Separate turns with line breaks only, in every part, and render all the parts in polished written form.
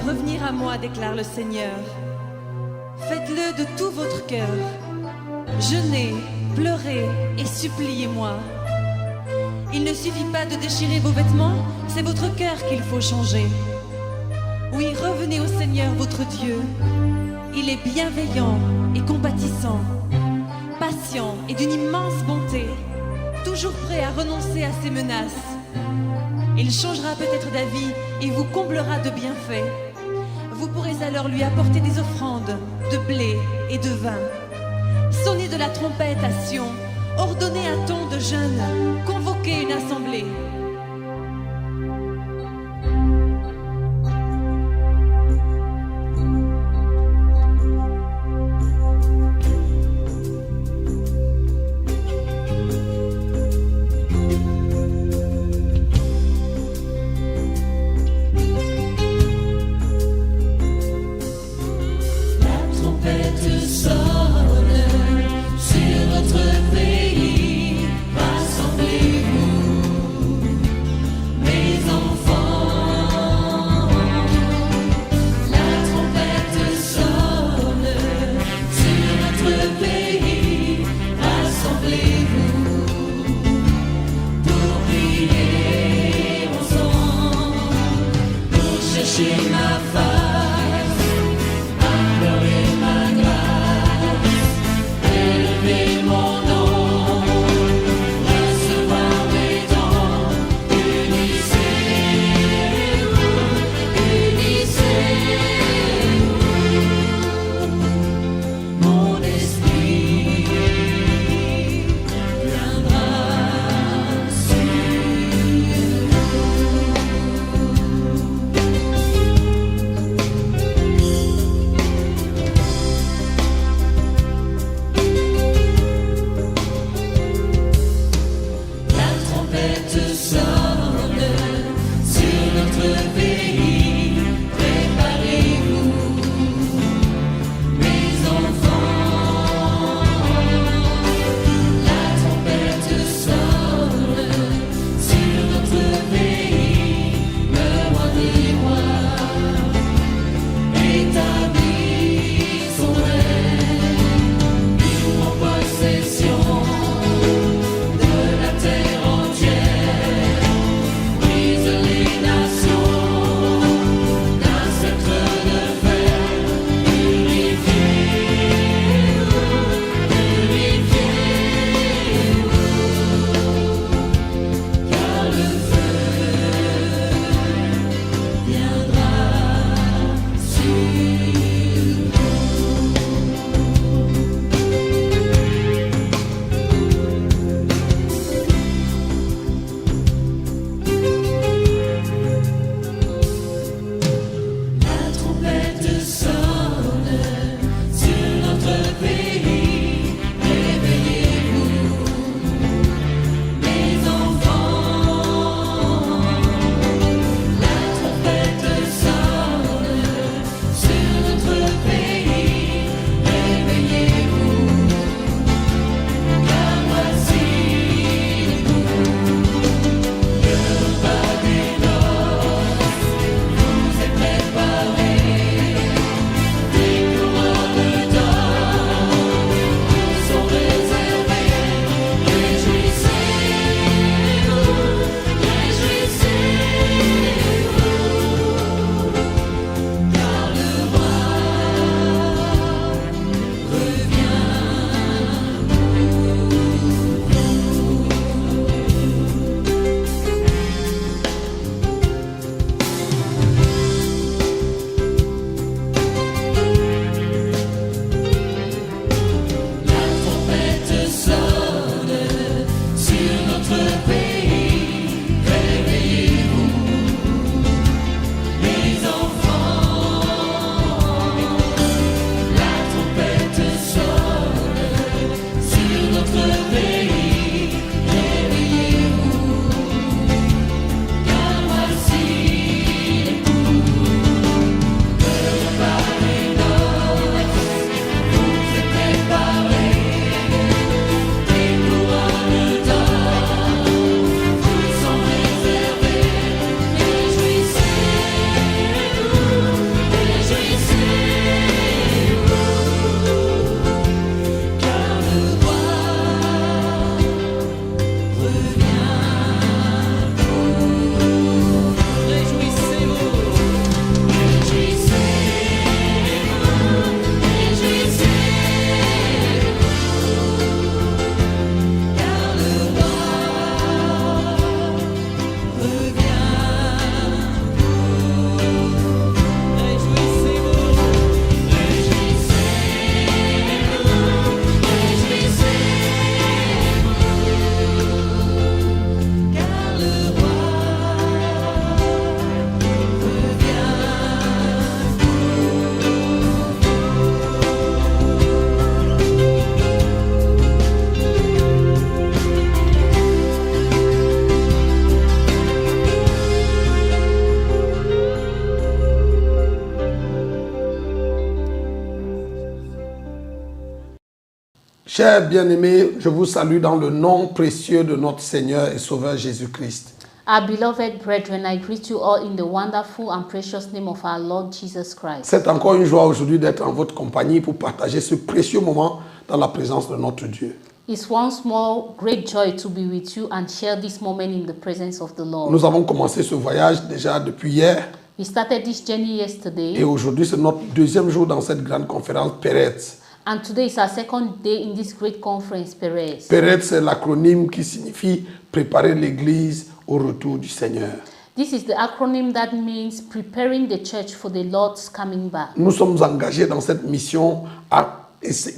revenir à moi, déclare le Seigneur. Faites-le de tout votre cœur. Jeûnez, pleurez et suppliez-moi. Il ne suffit pas de déchirer vos vêtements, c'est votre cœur qu'il faut changer. Oui, revenez au Seigneur votre Dieu. Il est bienveillant et compatissant, patient et d'une immense bonté, toujours prêt à renoncer à ses menaces. Il changera peut-être d'avis et vous comblera de bienfaits. Vous pourrez alors lui apporter des offrandes de blé et de vin. Sonnez de la trompette à Sion, ordonnez un temps de jeûne, convoquez une assemblée.
Sur notre pays, rassemblez-vous. Chers bien-aimés, je vous salue dans le nom précieux de notre Seigneur et Sauveur Jésus-Christ.
Our beloved brethren, I greet you all in the wonderful and precious name of our Lord Jesus Christ.
C'est encore une joie aujourd'hui d'être en votre compagnie pour partager ce précieux moment dans la présence de notre Dieu.
It's once more great joy to be with you and share this moment in the presence of the Lord.
Nous avons commencé ce voyage déjà depuis hier
We started this journey yesterday,
et aujourd'hui c'est notre deuxième jour dans cette grande conférence Peretz.
and today is our second day in this great conference, Perez.
Peretz, c'est l'acronyme qui signifie préparer l'Église au retour du Seigneur.
This is the acronym that means preparing the church for the Lord's coming back.
Nous sommes engagés dans cette mission à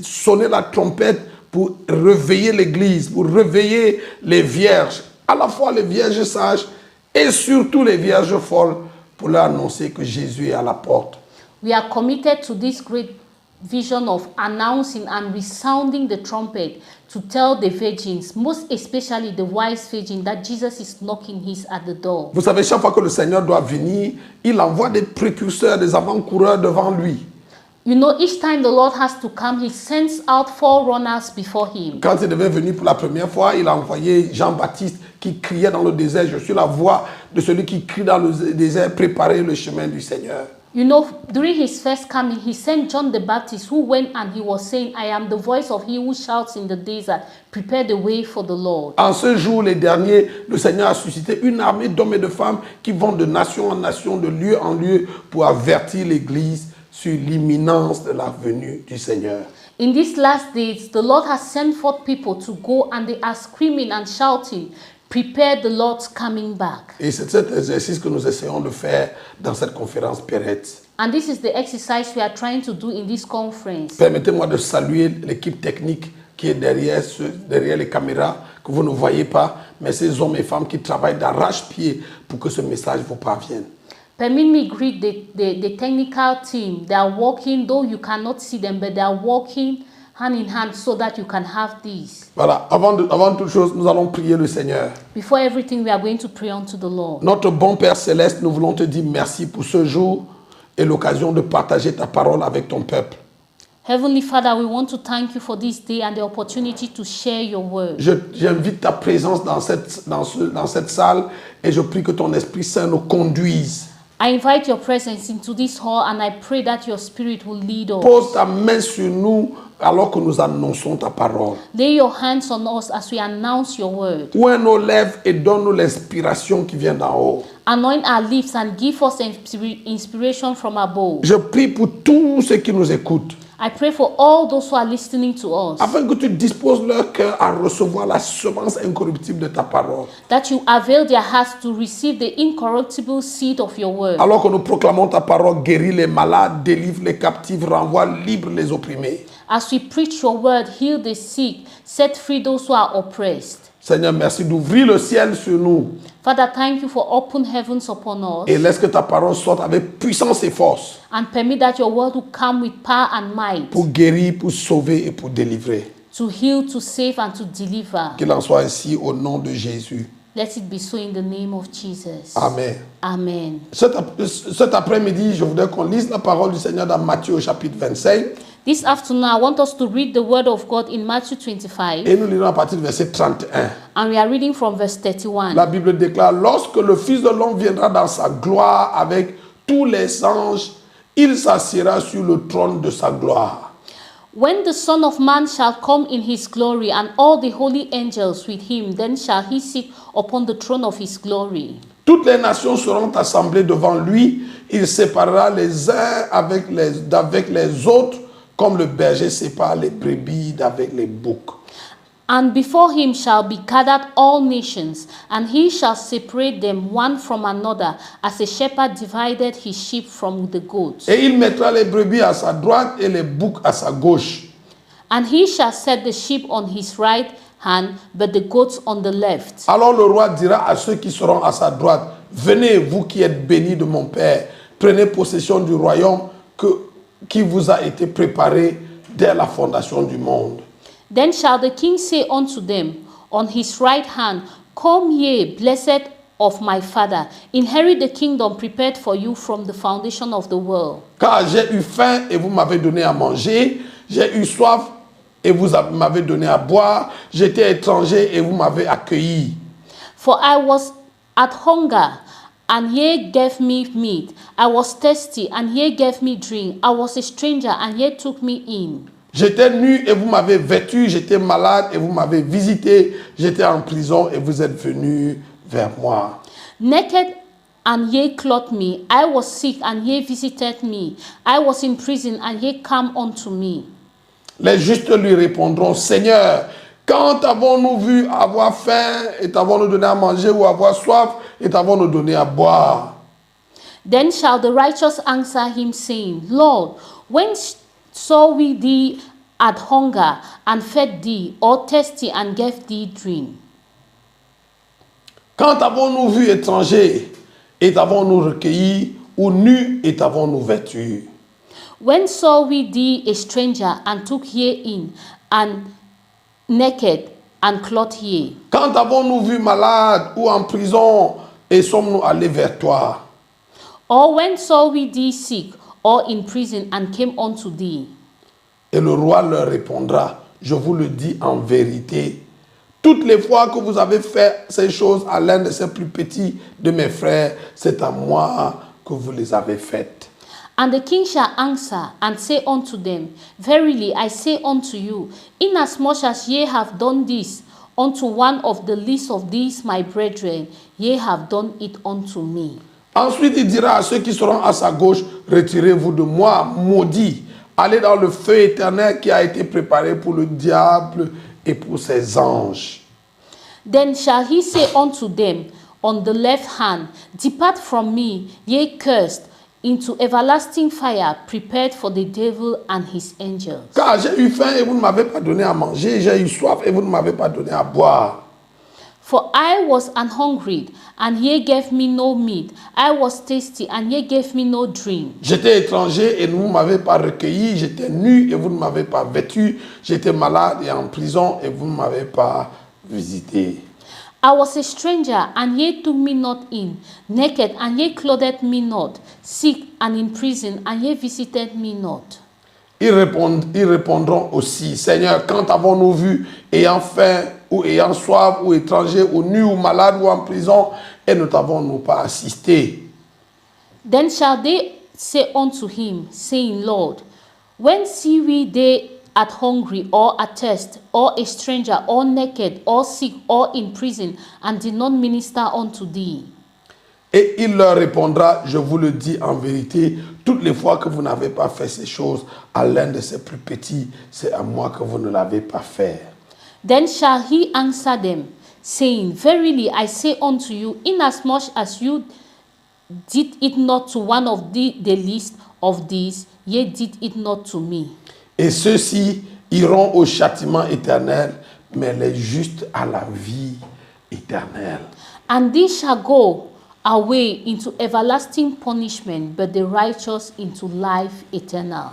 sonner la trompette pour réveiller l'Église, pour réveiller les vierges, à la fois les vierges sages et surtout les vierges folles, pour leur annoncer que Jésus est à la porte.
We are committed to this great vision of announcing and resounding the trumpet to tell the virgins, most especially the wise virgin, that Jesus is knocking. He's at the door.
Vous savez, chaque fois que le Seigneur doit venir, il envoie des précurseurs, des avant-coureurs devant lui.
You know, each time the Lord has to come, he sends out forerunners before him.
Quand il devait venir pour la première fois, il a envoyé Jean-Baptiste qui criait dans le désert. Je suis la voix de celui qui crie dans le désert, préparez le chemin du Seigneur.
You know, during his first coming, he sent John the Baptist, who went and he was saying, I am the voice of he who shouts in the desert, prepare the way for the Lord.
En ce jour, les derniers, le Seigneur a suscité une armée d'hommes et de femmes qui vont de nation en nation, de lieu en lieu, pour avertir l'Église sur l'imminence de la venue du Seigneur.
In these last days, the Lord has sent forth people to go, and they are screaming and shouting, prepare the Lord's coming back.
Et c'est cet exercice que nous essayons de faire dans cette conférence Peretz.
And this is the exercise we are trying to do in this conference.
Permettez-moi de saluer l'équipe technique qui est derrière les caméras, que vous ne voyez pas, mais ces hommes et femmes qui travaillent d'arrache-pied pour que ce message vous parvienne.
Permit me greet the technical team. They are working, though you cannot see them, but they are working hand in hand so that you can have this.
Voilà, avant toute chose, nous allons prier le Seigneur.
Before everything, we are going to pray unto the Lord.
Notre bon Père Céleste, nous voulons te dire merci pour ce jour et l'occasion de partager ta parole avec ton peuple.
Heavenly Father, we want to thank you for this day and the opportunity to share your word.
J'invite ta présence dans cette salle et je prie que ton Esprit Saint nous conduise.
I invite your presence into this hall and I pray that your spirit will lead us.
Pose ta main sur nous alors que nous annonçons ta parole.
Lay your hands on us as we announce your word.
Ouvre nos lèvres et donne-nous l'inspiration qui vient d'en haut.
Anoint our lips and give us inspiration from above.
Je prie pour tous ceux qui nous écoutent,
I pray for all those who are listening to us,
afin que tu disposes leur cœur à recevoir la semence incorruptible de ta parole.
that you avail their hearts to receive the incorruptible seed of your word.
Alors que nous proclamons ta parole, guéris les malades, délivre les captifs, renvoie libre les opprimés.
As we preach your word, heal the sick, set free those who are oppressed.
Seigneur, merci d'ouvrir le ciel sur nous
Father, thank you for open heavens upon us,
et laisse que ta parole sorte avec puissance et force
and permit that your word will come with power and might
pour guérir, pour sauver et pour délivrer.
to heal, to save, and to deliver.
Qu'il en soit ainsi au nom de Jésus.
Let it be so in the name of Jesus.
Amen.
Amen.
Cet après-midi, je voudrais qu'on lise la parole du Seigneur dans Matthieu au chapitre 25
This afternoon, I want us to read the word of God in Matthew 25,
et nous lirons à partir du verset 31.
and we are reading from verse 31.
La Bible déclare, lorsque le Fils de l'homme viendra dans sa gloire avec tous les anges, il s'assiera sur le trône de sa gloire.
When the Son of Man shall come in his glory, and all the holy angels with him, then shall he sit upon the throne of his glory.
Toutes les nations seront assemblées devant lui. Il séparera les uns d'avec les autres, comme le berger sépare les brebis d'avec les boucs.
And before him shall be gathered all nations, and he shall separate them one from another, as a shepherd divided his sheep from the goats.
Et il mettra les brebis à sa droite et les boucs à sa gauche.
And he shall set the sheep on his right hand, but the goats on the left.
Alors le roi dira à ceux qui seront à sa droite, venez, vous qui êtes bénis de mon Père, prenez possession du royaume qui vous a été préparé dès la fondation du monde.
Then shall the king say unto them on his right hand, Come ye, blessed of my Father, inherit the kingdom prepared for you from the foundation of the world.
Car j'ai eu faim et vous m'avez donné à manger, j'ai eu soif et vous m'avez donné à boire. J'étais étranger et vous m'avez accueilli.
For I was at hunger, and ye gave me meat. I was thirsty, and ye gave me drink. I was a stranger, and ye took me in.
J'étais nu et vous m'avez vêtu. J'étais malade et vous m'avez visité. J'étais en prison et vous êtes venus vers moi.
Naked, and ye clothed me. I was sick, and ye visited me. I was in prison, and ye come unto me.
Les justes lui répondront, Seigneur, quand avons-nous vu avoir faim et t'avons-nous donné à manger, ou avoir soif et t'avons-nous donné à boire?
Then shall the righteous answer him, saying, Lord, when saw we thee at hunger, and fed thee, or thirsty, and gave thee drink?
Quand avons-nous vu étranger et t'avons-nous recueilli, ou nu et t'avons-nous vêtu?
When saw we thee a stranger, and took ye in, and naked, and clothed ye?
Quand avons-nous vu malade ou en prison et sommes-nous allés vers toi?
Or when saw we thee sick, or in prison, and came unto thee?
Et le roi leur répondra, je vous le dis en vérité, toutes les fois que vous avez fait ces choses à l'un de ces plus petits de mes frères, c'est à moi que vous les avez faites.
And the king shall answer and say unto them, Verily I say unto you, inasmuch as ye have done this unto one of the least of these my brethren, ye have done it unto me.
Ensuite, il dira à ceux qui seront à sa gauche, retirez-vous de moi, maudits, allez dans le feu éternel qui a été préparé pour le diable et pour ses anges.
Then shall he say unto them on the left hand, Depart from me, ye cursed, into everlasting fire prepared for the devil and his angels.
Car j'ai eu faim et vous ne m'avez pas donné à manger, j'ai eu soif et vous ne m'avez pas donné à boire.
For I was an hungry, and ye gave me no meat. I was thirsty, and ye gave me no drink.
J'étais étranger et vous ne m'avez pas recueilli, j'étais nu et vous ne m'avez pas vêtu, j'étais malade et en prison et vous ne m'avez pas visité.
I was a stranger, and ye took me not in, naked, and ye clothed me not, sick and in prison, and ye visited me not.
Ils répondront aussi, Seigneur, quand avons-nous vu ayant faim ou ayant soif ou étranger ou nu ou malade ou en prison et ne t'avons-nous pas assisté?
Then shall they say unto him, saying, Lord, when see we thee at hungry, or athirst, or a stranger, or naked, or sick, or in prison, and did not minister unto thee?
Et il leur répondra, je vous le dis en vérité, toutes les fois que vous n'avez pas fait ces choses à l'un de ces plus petits, c'est à moi que vous ne l'avez pas fait.
Then shall he answer them, saying, Verily I say unto you, inasmuch as you did it not to one of the least of these, ye did it not to me.
Et ceux-ci iront au châtiment éternel, mais les justes à la vie éternelle.
And these shall go away into everlasting punishment, but the righteous into life eternal.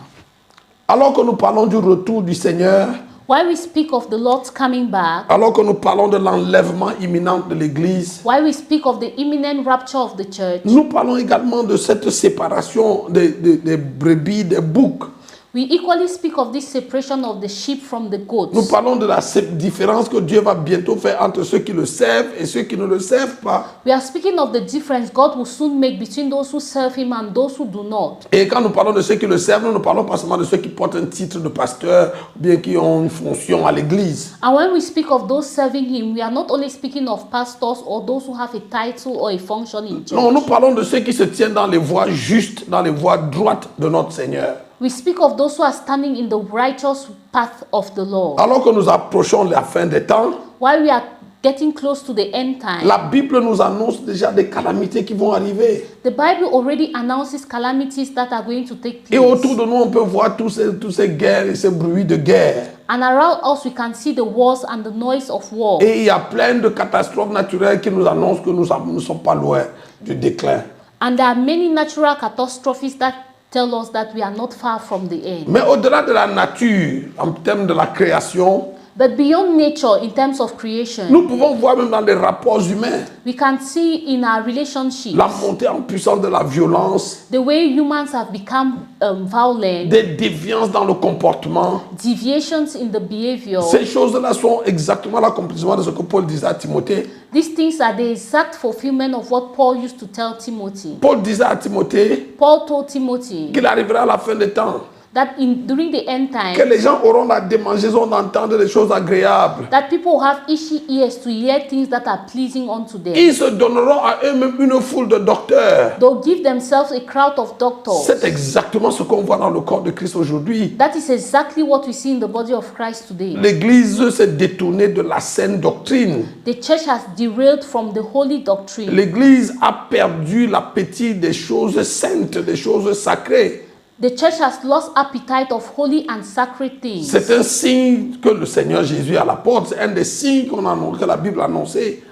Alors que nous parlons du retour du Seigneur,
While we speak of the Lord's coming back,
alors que nous parlons de l'enlèvement imminent de l'Église,
while we speak of the imminent rapture of the church,
nous parlons également de cette séparation des brebis, des boucs.
we equally speak of this separation of the sheep from the
Nous
goats.
parlons de la différence que Dieu va bientôt faire entre ceux qui le servent et ceux qui ne le servent pas.
We are speaking of the difference God will soon make between those who serve Him and those who do not.
Et quand nous parlons de ceux qui le servent, nous ne parlons pas seulement de ceux qui portent un titre de pasteur ou bien qui ont une fonction à l'église.
And when we speak of those serving Him, we are not only speaking of pastors or those who have a title or a function in church.
Non, nous parlons de ceux qui se tiennent dans les voies justes, dans les voies droites de notre Seigneur.
We speak of those who are standing in the righteous path of the Lord.
Alors que nous approchons la fin des temps,
While we are getting close to the end time,
la Bible nous annonce déjà des calamités qui vont arriver.
the Bible already announces calamities that are going to take
Et autour
place.
de nous, on peut voir tous ces guerres et ces bruits de guerre.
And around us, we can see the wars and the noise of war.
Et il y a plein de catastrophes naturelles qui nous annoncent que nous ne sommes pas loin du déclin.
And there are many natural catastrophes that tell us that we are not far from the end.
Mais au-delà de la nature, en termes de la création,
But beyond nature, in terms of creation,
Nous pouvons voir même dans les rapports humains
we can see in our relationships
la montée en puissance de la violence,
the way humans have become violent,
des déviances dans le comportement.
deviations in the behavior.
Ces choses-là sont exactement l'accomplissement de ce que Paul disait à Timothée.
These things are the exact fulfillment of what Paul used to tell Timothy.
Paul disait à Timothée
Paul told Timothy
qu'il arrivera à la fin des temps,
that during the end
que
time,
les gens auront la démangeaison d'entendre des choses agréables.
that people have itchy ears to hear things that are pleasing unto them.
Ils se donneront à eux-mêmes une foule de docteurs.
They'll give themselves a crowd of doctors.
C'est exactement ce qu'on voit dans le corps de Christ aujourd'hui.
That is exactly what we see in the body of Christ today.
L'Église s'est détournée de la saine doctrine.
The church has derailed from the holy doctrine.
L'Église a perdu l'appétit des choses saintes, des choses sacrées.
The church has lost appetite of holy and sacred things.
C'est un signe que le Seigneur Jésus est à la porte. C'est un des signes que la Bible a annoncé.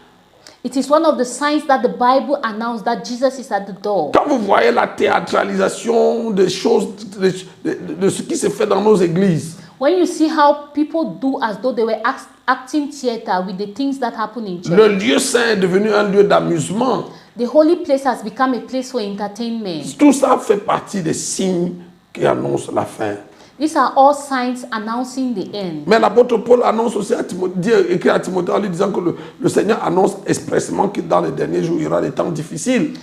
It is one of the signs that the Bible announced that Jesus is at the door.
Quand vous voyez la théâtralisation des choses, de ce qui se fait dans nos églises,
When you see how people do as though they were acting theater with the things that happen in
le
church,
lieu saint est devenu un lieu d'amusement.
the holy place has become a place for entertainment.
Tout ça fait partie des signes qui annoncent la fin.
These are all signs announcing the end.
Mais l'apôtre Paul annonce aussi à Timothée, écrit à Timothée en lui disant que le Seigneur annonce expressément que dans les derniers jours, il y aura des temps difficiles.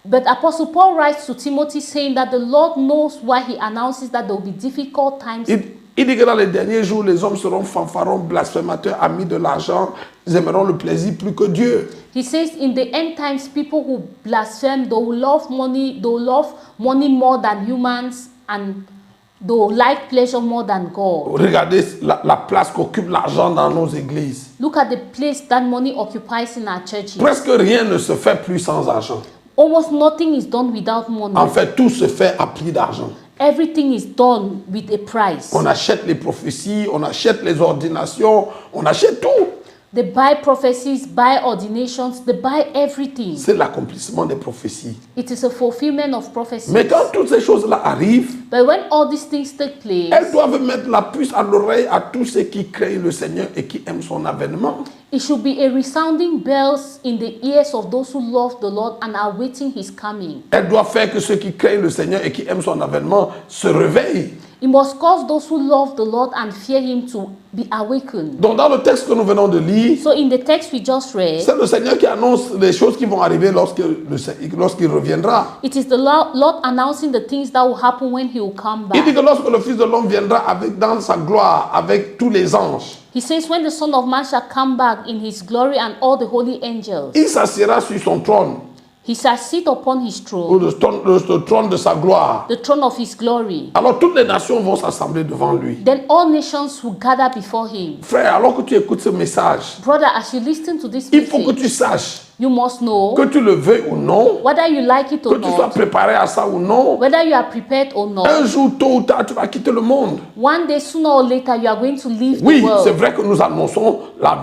But Apostle Paul writes to Timothy saying that the Lord knows why he announces that there will be difficult times.
Il dit que dans les derniers jours, les hommes seront fanfarons, blasphémateurs, amis de l'argent. Ils aimeront le plaisir plus que Dieu.
He says in the end times, people who blaspheme, they will love money more than humans, and they will like pleasure more than God.
Regardez la place qu'occupe l'argent dans nos églises.
Look at the place that money occupies in our churches.
Presque rien ne se fait plus sans argent.
Almost nothing is done without money.
En fait, tout se fait à prix d'argent.
Everything is done with a price.
On achète les prophéties, on achète les ordinations, on achète tout.
They buy prophecies, buy ordinations, they buy everything.
C'est l'accomplissement des prophéties.
It is a fulfillment of prophecies.
Mais quand toutes ces choses-là arrivent,
But when all these things take place,
elles doivent mettre la puce à l'oreille à tous ceux qui craignent le Seigneur et qui aiment son avènement.
it should be a resounding bells in the ears of those who love the Lord and are waiting his coming.
Elles doivent faire que ceux qui craignent le Seigneur et qui aiment son avènement se réveillent.
It must cause those who love the Lord and fear him to be awakened.
Donc dans le texte que nous venons de lire,
So in the text we just read,
c'est le Seigneur qui annonce les choses qui vont arriver lorsqu'il reviendra.
it is the Lord announcing the things that will happen when he will come
Il dit
back.
que lorsque le Fils de l'homme viendra dans sa gloire avec tous les anges,
He says when the Son of Man shall come back in his glory and all the holy angels,
il s'assiera sur son trône,
he shall sit upon his
ou
throne,
le trône de sa gloire.
the throne of his glory.
Alors toutes les nations vont s'assembler devant lui.
Then all nations will gather before him.
Frère, alors que tu écoutes ce message,
Brother, as you listen to this
il faut que
message,
tu saches,
you must know,
que tu le veuilles ou non,
whether you like it
que
or
tu sois
not,
préparé à ça ou non,
whether you are prepared or not,
un jour, tôt ou tard, tu vas quitter le monde.
one day, sooner or later, you are going to leave
Oui,
the
c'est
world.
vrai que nous annonçons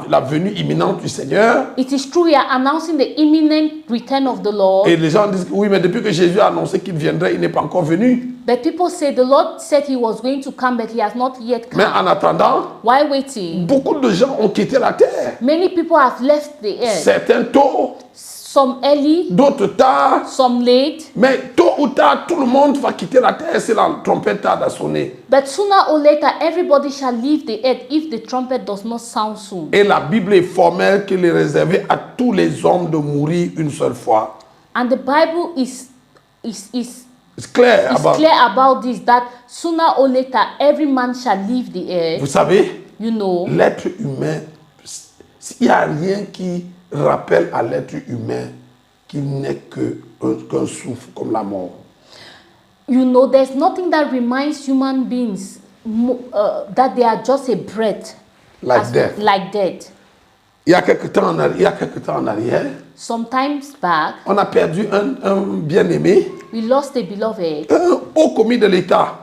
la venue imminente du Seigneur.
It is true we are announcing the imminent return of the Lord,
Et les gens disent, oui, mais depuis que Jésus a annoncé qu'il viendrait, il n'est pas encore venu.
but people say the Lord said he was going to come, but he has not yet
Mais
come.
en attendant,
Why waiting?
beaucoup de gens ont quitté la terre.
Many people have left the earth,
Certains tôt,
some early,
d'autres tard.
some late,
Mais tôt ou tard, tout le monde va quitter la terre si la trompette tarde à sonner.
but sooner or later, everybody shall leave the earth if the trumpet does not sound soon.
Et la Bible est formelle qu'il est réservé à tous les hommes de mourir une seule fois.
And the Bible is
C'est clair.
clear about this, that sooner or later every man shall leave the
Vous
earth.
savez,
You know,
l'être humain, il n'y a rien qui rappelle à l'être humain qu'il n'est qu'un souffle comme la mort.
there's nothing that reminds human beings that they are just a breath,
Like death.
like death.
Il y a quelque temps en arrière,
Sometimes back,
on a perdu un bien-aimé,
we lost a beloved,
un haut commis de l'État.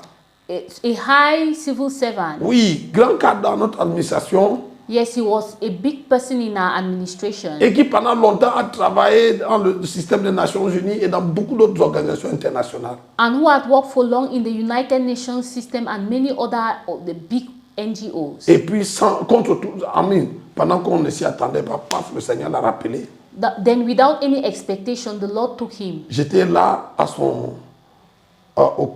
a high civil servant.
Oui, grand cadre dans notre administration
Yes, he was a big person in our administration,
et qui pendant longtemps a travaillé dans le système des Nations Unies et dans beaucoup d'autres organisations internationales.
and who had worked for long in the United Nations system and many other of the big NGOs.
Et puis, contre tout, amen, pendant qu'on ne s'y attendait pas, paf, le Seigneur l'a rappelé.
Then without any expectation, the Lord took him.
J'étais là à son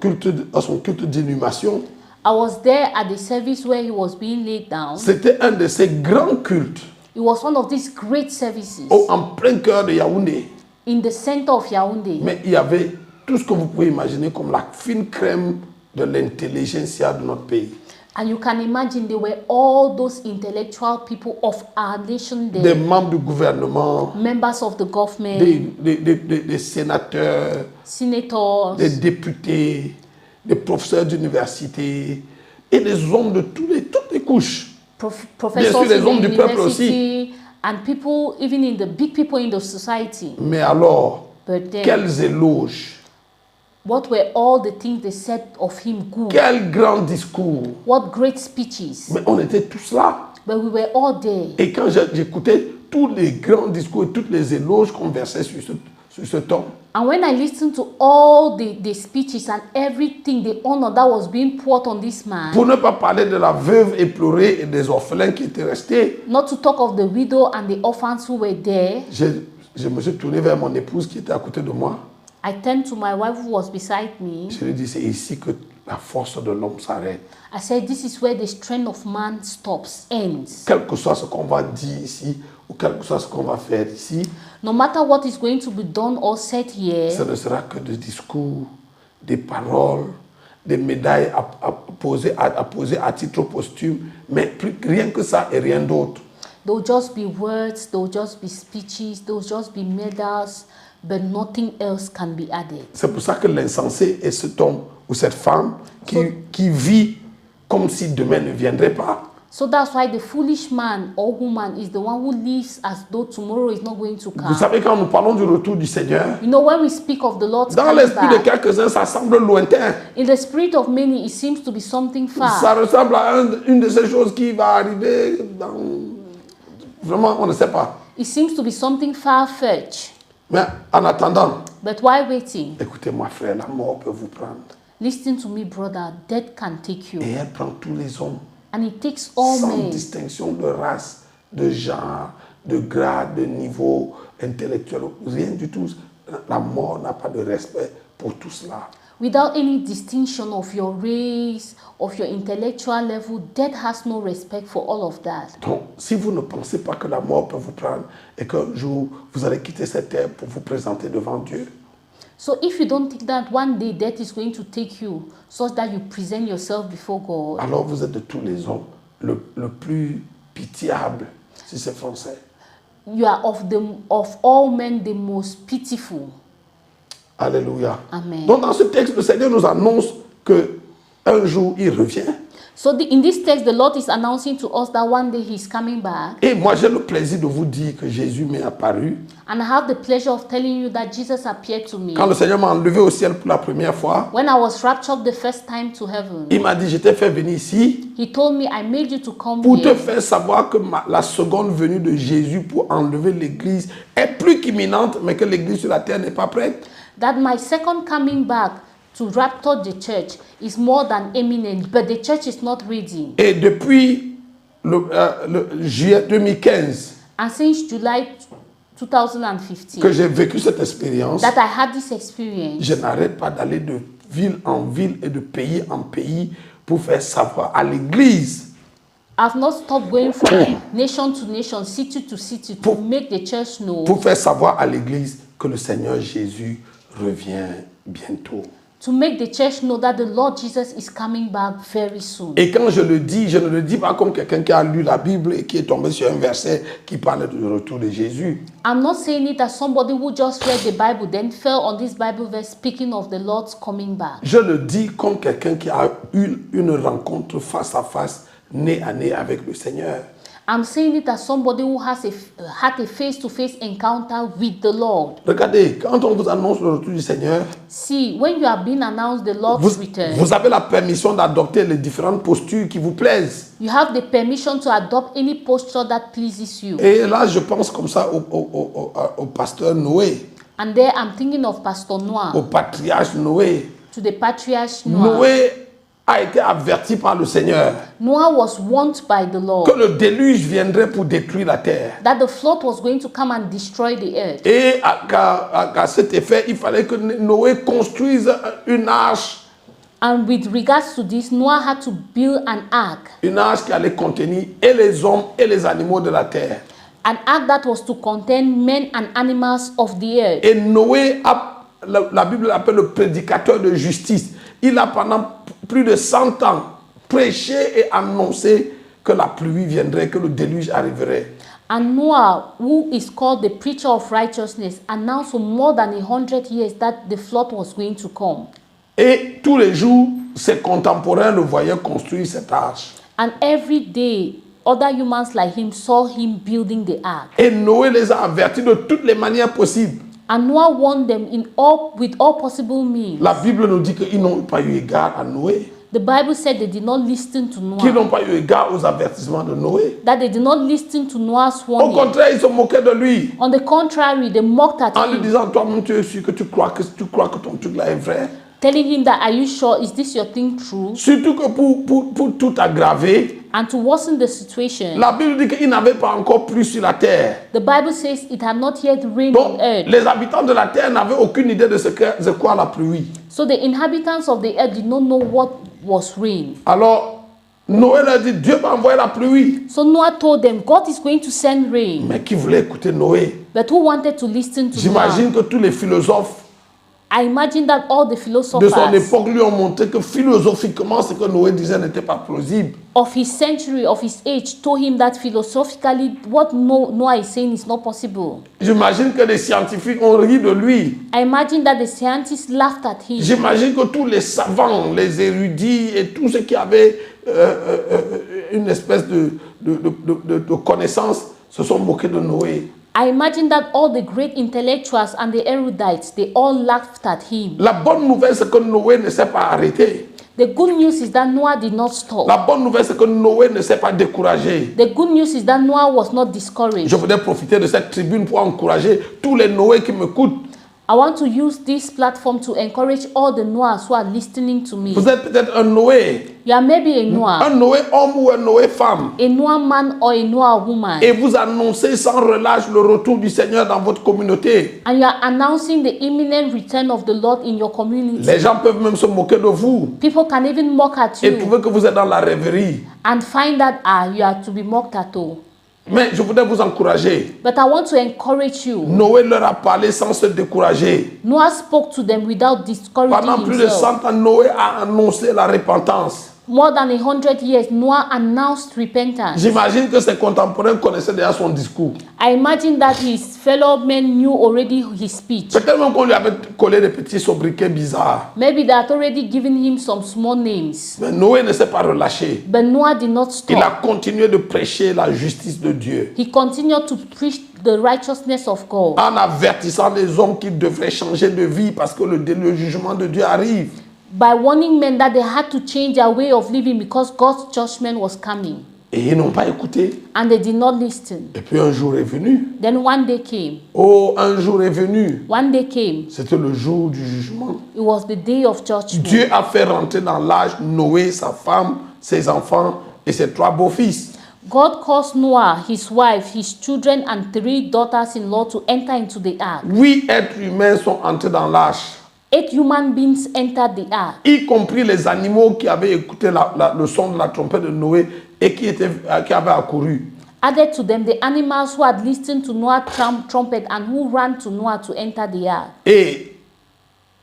culte d'inhumation.
I was there at the service where he was being laid down.
C'était un de ces grands cultes
It was one of these great services
en plein cœur de Yaoundé.
in the center of Yaoundé.
Mais il y avait tout ce que vous pouvez imaginer comme la fine crème de l'intelligentsia de notre pays.
And you can imagine there were all those intellectual people of our nation
Des
there.
membres du gouvernement,
Members of the government,
des sénateurs,
senators,
des députés, des professeurs d'université et des hommes de toutes les couches.
professors
les
in
hommes
the
du peuple
university, and people, even in the big people in the society.
Mais alors,
But then,
quels éloges,
what were all the things they said of him good?
quels grands discours.
What great speeches.
Mais on était tous là.
But we were all there.
Et quand j'écoutais tous les grands discours et toutes les éloges qu'on versait sur ce ton,
And when I listened to all the speeches and everything, the honor that was being poured on this man,
pour ne pas parler de la veuve éplorée et des orphelins qui étaient restés,
not to talk of the widow and the orphans who were there,
je me suis tourné vers mon épouse qui était à côté de moi.
I turned to my wife who was beside me.
Je lui dis, c'est ici que la force de l'homme s'arrête.
I said, this is where the strength of man stops, ends.
Quel que soit ce qu'on va dire ici, ou quel que soit ce qu'on va faire ici,
No matter what is going to be done or said here,
ce ne sera que des discours, des paroles, des médailles à poser à titre posthume, mais rien que ça et rien d'autre.
there will just be words, there will just be speeches, there will just be medals, but nothing else can be added.
C'est pour ça que l'insensé est cet homme ou cette femme qui vit comme si demain ne viendrait pas.
So that's why the foolish man or woman is the one who lives as though tomorrow is not going to
Vous
come.
savez, quand nous parlons du retour du Seigneur,
You know, when we speak of the Lord's
dans
coming
l'esprit de
back,
quelques-uns, ça semble lointain.
in the spirit of many, it seems to be something
Ça
far.
ressemble à une de ces choses qui va arriver dans... Vraiment, on ne sait pas.
It seems to be something far-fetched.
Mais en attendant,
But while waiting,
écoutez-moi frère, la mort peut vous prendre.
listen to me, brother, death can take you.
Et elle prend tous les hommes,
And it takes all
sans
men,
distinction de race, de genre, de grade, de niveau intellectuel, rien du tout. La mort n'a pas de respect pour tout cela.
without any distinction of your race, of your intellectual level. Death has no respect for all of that.
Donc, si vous ne pensez pas que la mort peut vous prendre et qu'un jour vous allez quitter cette terre pour vous présenter devant Dieu,
So if you don't think that one day death is going to take you such that you present yourself before God,
alors vous êtes de tous les hommes le plus pitiable, si c'est français.
you are of all men the most pitiful.
Alléluia.
Amen.
Donc dans ce texte, le Seigneur nous annonce que un jour il revient.
So in this text, the Lord is announcing to us that one day He's coming back.
Et moi j'ai le plaisir de vous dire que Jésus m'est apparu.
And I have the pleasure of telling you that Jesus appeared to me.
Quand le Seigneur m'a enlevé au ciel pour la première fois,
When I was raptured the first time to heaven,
il m'a dit, je t'ai fait venir ici
He told me, I made you to come
pour te
here
faire savoir que la seconde venue de Jésus pour enlever l'Église est plus qu'imminente, mais que l'Église sur la terre n'est pas prête.
that my second coming back to rapture the church is more than imminent, but the church is not ready.
Et depuis le juillet 2015
And since July 2015,
que j'ai vécu cette expérience,
that I had this experience,
je n'arrête pas d'aller de ville en ville et de pays en pays pour faire savoir à l'Église,
I've not stopped going from nation to nation, city to city, to make the church know,
pour faire savoir à l'Église que le Seigneur Jésus revient bientôt.
to make the church know that the Lord Jesus is coming back very soon.
Et quand je le dis, je ne le dis pas comme quelqu'un qui a lu la Bible et qui est tombé sur un verset qui parle du retour de Jésus.
I'm not saying it as somebody who just read the Bible, then fell on this Bible verse speaking of the Lord's coming back.
Je le dis comme quelqu'un qui a eu une rencontre face à face, nez à nez avec le Seigneur.
I'm saying it as somebody who has had a face-to-face encounter with the Lord.
Regardez, quand on vous annonce le retour du Seigneur,
See, when you have been announced the Lord's return,
vous avez la permission d'adopter les différentes postures qui vous plaisent.
you have the permission to adopt any posture that pleases you.
Et là, je pense comme ça au pasteur Noé,
And there I'm thinking of Pastor Noah,
au patriarche Noé.
to the patriarch Noah.
Noé a été averti par le Seigneur
Noah was warned by the Lord
que le déluge viendrait pour détruire la terre.
that the flood was going to come and destroy the earth.
Et à cet effet, il fallait que Noé construise une arche.
And with regards to this, Noah had to build an ark.
Une arche qui allait contenir et les hommes et les animaux de la terre.
An ark that was to contain men and animals of the earth.
Et Noé, la Bible l'appelle le prédicateur de justice. Il a pendant plus de 100 ans prêché et annoncé que la pluie viendrait, que le déluge arriverait.
And Noah, who is called the preacher of righteousness, announced for more than 100 years that the flood was going to come.
Et tous les jours, ses contemporains le voyaient construire cette arche.
And every day, other humans like him saw him building the ark.
Et Noé les a avertis de toutes les manières possibles.
And Noah warned them with all possible means.
La Bible nous dit qu'ils n'ont pas eu égard à Noé,
The Bible said they did not listen to
qu'ils
Noah.
n'ont pas eu égard aux avertissements de Noé.
That they did not listen to Noah's
Au
warning.
contraire, ils se moquaient de lui
On the contrary, they mocked at
en lui
him,
disant, toi-même tu es sûr que tu crois que ton truc là est vrai.
telling him that, are you sure, is this your thing true?
Surtout que pour tout aggraver,
And to worsen the situation,
la Bible dit qu'il n'avait pas encore plu sur la terre.
the Bible says it had not yet rained
Donc,
on earth.
les habitants de la terre n'avaient aucune idée de ce qu'est quoi la pluie.
So the inhabitants of the earth did not know what was rain.
Alors, Noé leur dit, Dieu va envoyer la pluie.
So Noah told them, God is going to send rain.
Mais qui voulait écouter Noé?
But who wanted to listen to
J'imagine
Noah?
que tous les philosophes
I imagine that all the
de son
philosophers
époque lui ont montré que philosophiquement, ce que Noé disait n'était pas plausible.
of his century, of his age, told him that philosophically what Noah is saying is not possible.
J'imagine que les scientifiques ont ri de lui.
I imagine that the scientists laughed at him.
J'imagine que tous les savants, les érudits et tous ceux qui avaient une espèce de connaissance se sont moqués de Noé.
I imagine that all the great intellectuals and the erudites, they all laughed at him.
La bonne nouvelle, c'est que Noé ne s'est pas arrêté.
The good news is that Noah did not stop.
La bonne nouvelle, c'est que Noé ne s'est pas découragé.
The good news is that Noah was not discouraged.
Je voudrais profiter de cette tribune pour encourager tous les Noé qui m'écoutent.
I want to use this platform to encourage all the Noahs who are listening to me.
Vous êtes peut-être un Noé,
You are maybe a Noah,
un Noé homme ou un Noé femme.
a Noah man or a Noah woman,
Et vous annoncez sans relâche le retour du Seigneur dans votre communauté.
and you are announcing the imminent return of the Lord in your community.
Les gens peuvent même se moquer de vous
People can even mock at
et
you
trouver que vous êtes dans la rêverie.
and find that you are to be mocked at all.
Mais je voudrais vous encourager.
But I want to encourage you.
Noé leur a parlé sans se décourager.
Noah spoke to them without discouraging
Pendant plus de
himself.
100 ans, Noé a annoncé la repentance.
More than 100 years, Noah announced repentance.
J'imagine que ses contemporains connaissaient déjà son discours.
I imagine that his fellow men knew already his speech.
Peut-être même qu'on lui avait collé des petits sobriquets bizarres.
Maybe they had already given him some small names.
Mais Noé ne s'est pas relâché.
But Noah did not
Il a
stop.
continué de prêcher la justice de Dieu
He continued to preach the righteousness of God,
en avertissant les hommes qu'ils devraient changer de vie parce que le jugement de Dieu arrive.
by warning men that they had to change their way of living because God's judgment was coming.
Et ils n'ont pas écouté.
And they did not listen.
Et puis un jour est venu.
Then one day came.
Oh, un jour est venu.
One day came.
C'était le jour du jugement.
It was the day of judgment.
Dieu a fait rentrer dans l'âge Noé, sa femme, ses enfants et ses 3 beaux-fils.
God caused Noah, his wife, his children, and 3 daughters-in-law to enter into the ark.
8 êtres humains sont entrés dans l'arche,
8 human beings entered the ark,
y compris les animaux qui avaient écouté le son de la trompette de Noé et qui avaient accouru.
added to them the animals who had listened to Noah's trumpet and who ran to Noah to enter the ark.
Et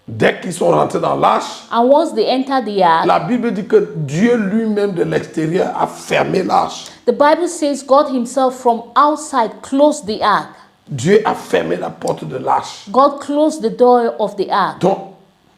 dès qu'ils sont rentrés dans l'arche,
And once they entered the ark,
la Bible dit que Dieu lui-même de l'extérieur a fermé l'arche.
the Bible says God himself from outside closed the ark.
Dieu a fermé la porte de l'arche.
God closed the door of the ark.
Donc,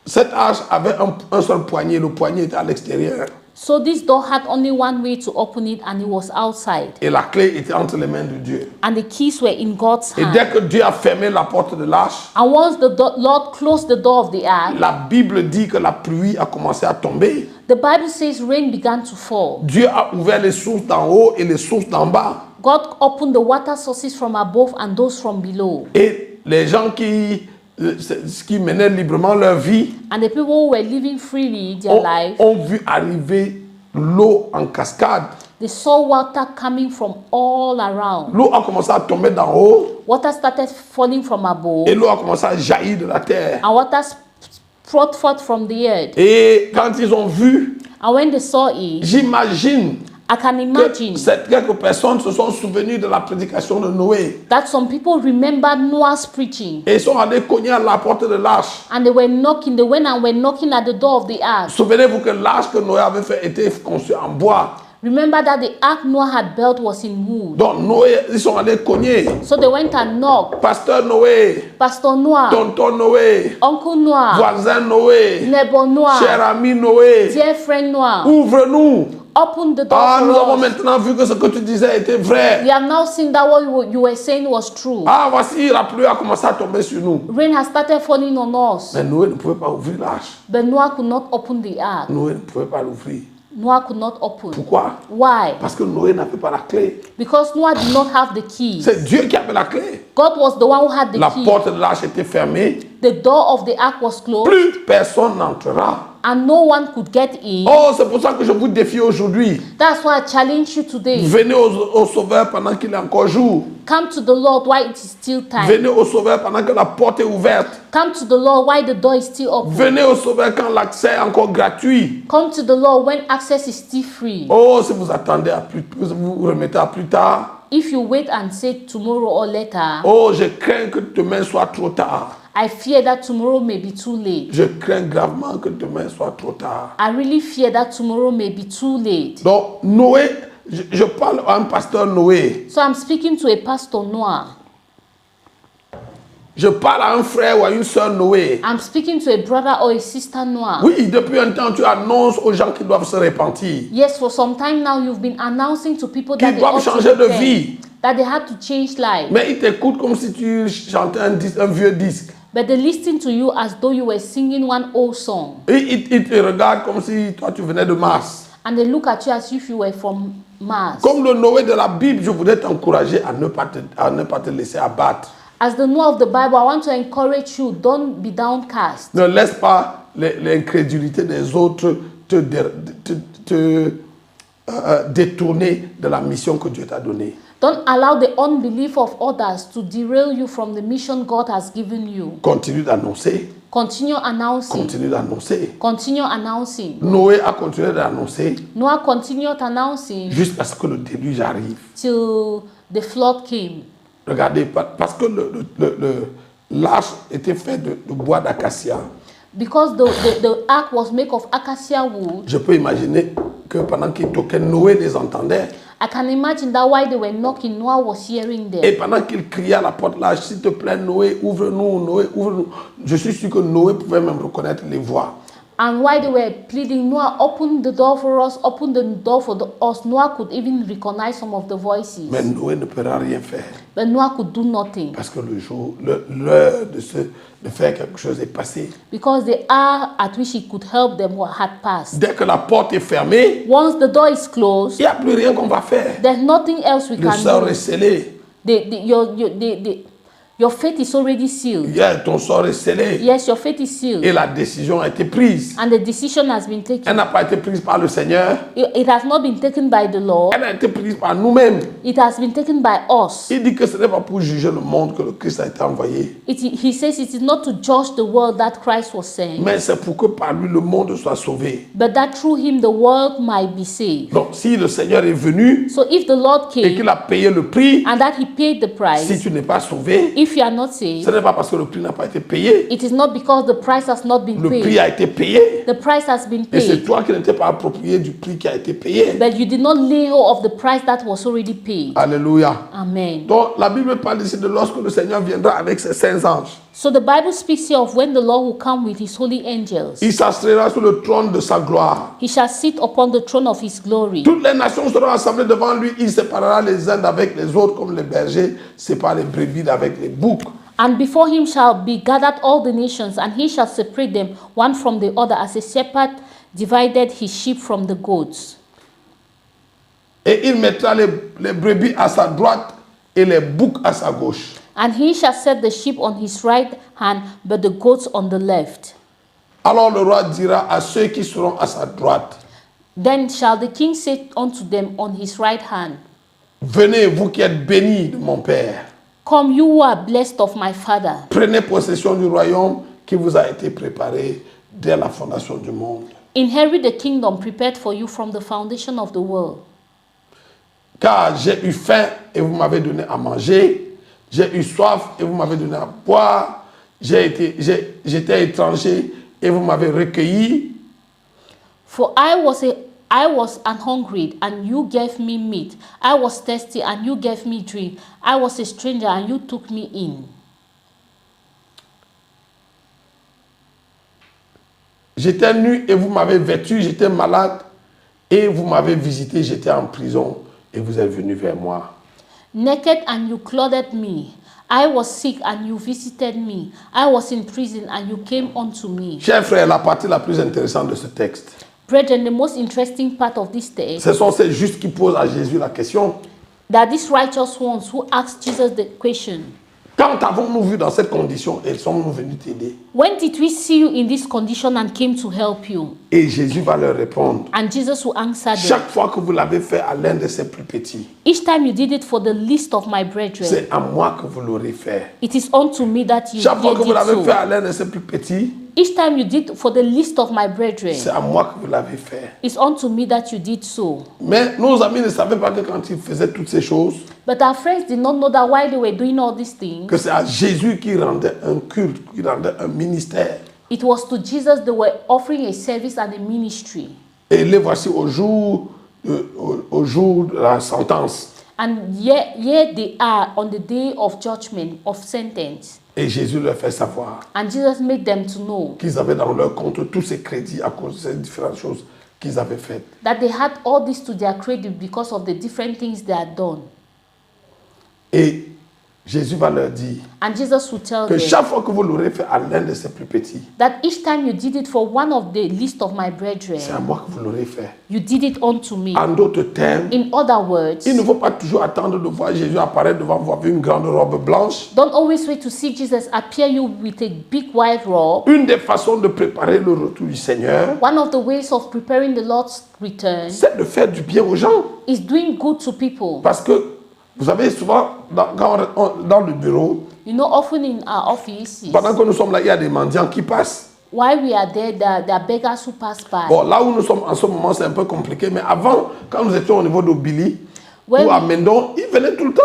cette arche avait un seul poignet. Le poignet était à l'extérieur.
So this door had only one way to open it, and it was outside.
Et la clé était entre les mains de Dieu.
And the keys were in God's
Et
hand.
dès que Dieu a fermé la porte de l'arche,
And once the Lord closed the door of the ark,
la Bible dit que la pluie a commencé à tomber.
the Bible says rain began to fall.
Dieu a ouvert les sources d'en haut et les sources d'en bas.
God opened the water sources from above and those from below.
Et les gens qui ce qui menait librement leur vie,
And the people who were living freely their life,
ont vu arriver l'eau en cascade.
they saw water coming from all around.
L'eau a commencé à tomber d'en haut
Water started falling from above,
et l'eau a commencé à jaillir de la terre.
and water brought forth from the earth.
Et quand ils ont vu,
And when they saw it,
j'imagine
I can imagine
que quelques personnes se sont souvenues de la prédication de Noé.
that some people remembered Noah's preaching,
Et ils sont allés cogner à la porte de l'arche.
and they went and were knocking at the door of the ark.
Souvenez-vous que l'arche que Noé avait fait était conçue en bois.
Remember that the ark Noah had built was in wood.
Donc Noé, ils sont allés cogner.
So they went and knocked.
Pasteur Noé,
Pastor Noah,
tonton Noé,
Uncle Noah,
voisin Noé,
neighbor Noah,
cher ami Noé,
dear friend Noah,
ouvre-nous.
open the door
Ah, nous
for
avons
us.
maintenant vu que ce que tu disais était vrai.
We have now seen that what you were saying was true.
Ah, voici, la pluie a commencé à tomber sur nous.
Rain has started falling on us.
Mais Noé ne pouvait pas ouvrir l'arche.
But Noah could not open the ark.
Noé ne pouvait pas l'ouvrir.
Noah could not open.
Pourquoi?
Why?
Parce que Noé n'avait pas la clé.
Because Noah did not have the keys.
C'est Dieu qui avait la clé.
God was the one who had the
La
key.
porte de l'arche était fermée.
The door of the ark was closed,
Plus personne n'entrera.
and no one could get in.
Oh, c'est pour ça que je vous défie aujourd'hui.
That's why I challenge you today.
Venez au Sauveur pendant qu'il est encore jour.
Come to the Lord while it is still time.
Venez au Sauveur pendant que la porte est ouverte.
Come to the Lord while the door is still open.
Venez au Sauveur quand l'accès est encore gratuit.
Come to the Lord when access is still free.
Oh, si vous attendez à plus, vous remettez à plus tard.
If you wait and say tomorrow or later,
Oh, je crains que demain soit trop tard.
I fear that tomorrow may be too late.
Je crains gravement que demain soit trop tard.
I really fear that tomorrow may be too late.
Donc, Noé, je parle à un pasteur Noé.
So I'm speaking to a pastor Noah.
Je parle à un frère ou à une sœur Noé.
I'm speaking to a brother or a sister Noah.
Oui, depuis un temps, tu annonces aux gens qui doivent se repentir.
Yes, for some time now you've been announcing to people
Qu'ils
that they
doivent
ought to
changer de
repent,
vie.
that they had to change life.
Mais ils t'écoutent comme si tu chantais un vieux disque.
But they listen to you as though you were singing one old song.
Et ils te regardent comme si toi tu venais de Mars.
And they look at you as if you were from Mars.
Comme le Noé de la Bible, je voudrais t'encourager à ne pas te laisser abattre.
As the Noah of the Bible, I want to encourage you, don't be downcast.
Ne laisse pas l'incrédulité des autres te détourner de la mission que Dieu t'a donnée.
Don't allow the unbelief of others to derail you from the mission God has given you.
Continue d'annoncer.
Continue announcing.
Continue d'annoncer.
Continue announcing.
Noé a continué d'annoncer
Noah continued announcing
jusqu'à ce que le déluge arrive.
till the flood came.
Regardez, parce que l'arche était faite de bois d'acacia.
Because the ark was made of acacia wood,
Je peux imaginer que pendant qu'ils toquaient, Noé les entendait.
I can imagine that while they were knocking, Noah was hearing
Et
them.
pendant qu'il criait à la porte là, s'il te plaît, Noé, ouvre-nous, Noé, ouvre-nous. Je suis sûr que Noé pouvait même reconnaître les voix.
And while they were pleading, Noah, open the door for us, open the door for us. Noah could even recognize some of the voices.
Mais Noé ne pourra rien faire.
But Noah could do nothing.
Parce que l'heure de faire quelque chose est passée.
Because the hour at which he could help them had passed.
Dès que la porte est fermée,
Once the door is closed,
il n'y a plus rien qu'on va faire.
there's nothing else we
Le
can
sort
do.
est scellé.
Your fate is already sealed.
Yeah, ton sort est scellé.
Yes, your fate is sealed.
Et la décision a été prise.
And the decision has been
Elle
taken.
n'a pas été prise par le Seigneur.
It has not been taken by the Lord.
Elle a été prise par nous-mêmes.
It has been taken by us.
Il dit que ce n'est pas pour juger le monde que le Christ a été envoyé.
He says it is not to judge the world that Christ was sent,
Mais c'est pour que par lui le monde soit sauvé.
but that through him the world might be saved.
Donc si le Seigneur est venu
So if the Lord
et
came
qu'il a payé le prix,
and that he paid the
si
price,
tu n'es pas sauvé,
if you are not saved,
ce n'est pas parce que le prix n'a pas été payé.
it is not because the price has not been
Le prix
paid.
a été payé.
The price has been
Et c'est
paid,
toi qui n'étais pas approprié du prix qui a été payé.
but you did not lay hold of the price that was already paid.
Alléluia.
Amen.
Donc la Bible parle ici de lorsque le Seigneur viendra avec ses saints anges.
So the Bible speaks here of when the Lord will come with his holy angels.
Il s'assoira sur le trône de sa gloire.
He shall sit upon the throne of his glory.
Toutes les nations seront assemblées devant lui. Il séparera les uns d'avec les autres comme les bergers séparent les brebis d'avec les boucs.
And before him shall be gathered all the nations, and he shall separate them one from the other, as a shepherd divided his sheep from the goats.
Et il mettra les brebis à sa droite et les boucs à sa gauche.
And he shall set the sheep on his right hand, but the goats on the left.
Alors le roi dira à ceux qui seront à sa droite,
Then shall the king say unto them on his right hand,
venez, vous qui êtes bénis de mon Père,
Come, you who are blessed of my Father.
prenez possession du royaume qui vous a été préparé dès la fondation du monde.
Inherit the kingdom prepared for you from the foundation of the world.
Car j'ai eu faim et vous m'avez donné à manger, j'ai eu soif et vous m'avez donné à boire, j'étais étranger et vous m'avez recueilli.
For I was an hungry, and you gave me meat. I was thirsty, and you gave me drink. I was a stranger, and you took me in.
J'étais nu et vous m'avez vêtu, j'étais malade et vous m'avez visité, j'étais en prison et vous êtes venu vers moi.
Naked, and you clothed me. I was sick, and you visited me. I was in prison, and you came unto me.
Chers frères, la partie la plus intéressante de ce texte,
Brethren, the most interesting part of this text,
ce sont ces justes qui posent à Jésus la question.
that these righteous ones who asked Jesus the question,
Quand avons-nous vu dans cette condition et sommes-nous venus t'aider?
when did we see you in this condition and came to help you?
Et Jésus va leur répondre.
And Jesus will answer them,
Chaque fois que vous l'avez fait à l'un de ses plus petits,
each time you did it for the least of my brethren,
c'est à moi que vous l'aurez fait.
it is unto me that you
Chaque fois que
did
vous
it
l'avez fait
so.
à l'un de ses plus petits,
Each time you did for the least of my
c'est
brethren,
à moi que vous l'avez fait.
it's unto me that you did so.
Mais nos amis ne savaient pas que quand ils faisaient toutes ces choses,
But our friends did not know that while they were doing all these things,
que c'est à Jésus qui rendait un culte, qui rendait un ministère.
it was to Jesus they were offering a service and a ministry.
Et les voici au jour de la sentence.
And here they are on the day of judgment, of sentence.
Et Jésus leur fait savoir
And Jesus made them to know
qu'ils avaient dans leur compte tous ces crédits à cause de ces différentes choses qu'ils avaient faites.
that they had all this to their credit because of the different things they had done.
Et Jésus va leur dire
And Jesus will tell
que
them
chaque fois que vous l'aurez fait à l'un de ses plus petits,
that each time you did it for one of the least of my
c'est à
brethren,
moi que vous l'aurez fait.
you did it unto me.
En d'autres termes,
In other words,
il ne faut pas toujours attendre de voir Jésus apparaître devant vous avec une grande robe blanche.
don't always wait to see Jesus appear you with a big white robe.
Une des façons de préparer le retour du Seigneur,
One of the ways of preparing the Lord's return
c'est de faire du bien aux gens.
is doing good to people.
Parce que, vous savez, souvent, dans le bureau,
You know, often in our offices,
pendant que nous sommes là, il y a des mendiants qui passent.
while we are there, there are beggars who pass by.
Bon, là où nous sommes en ce moment, c'est un peu compliqué. Mais avant, quand nous étions au niveau d'Obili
When
ou à
we-
Mendon, ils venaient tout le temps.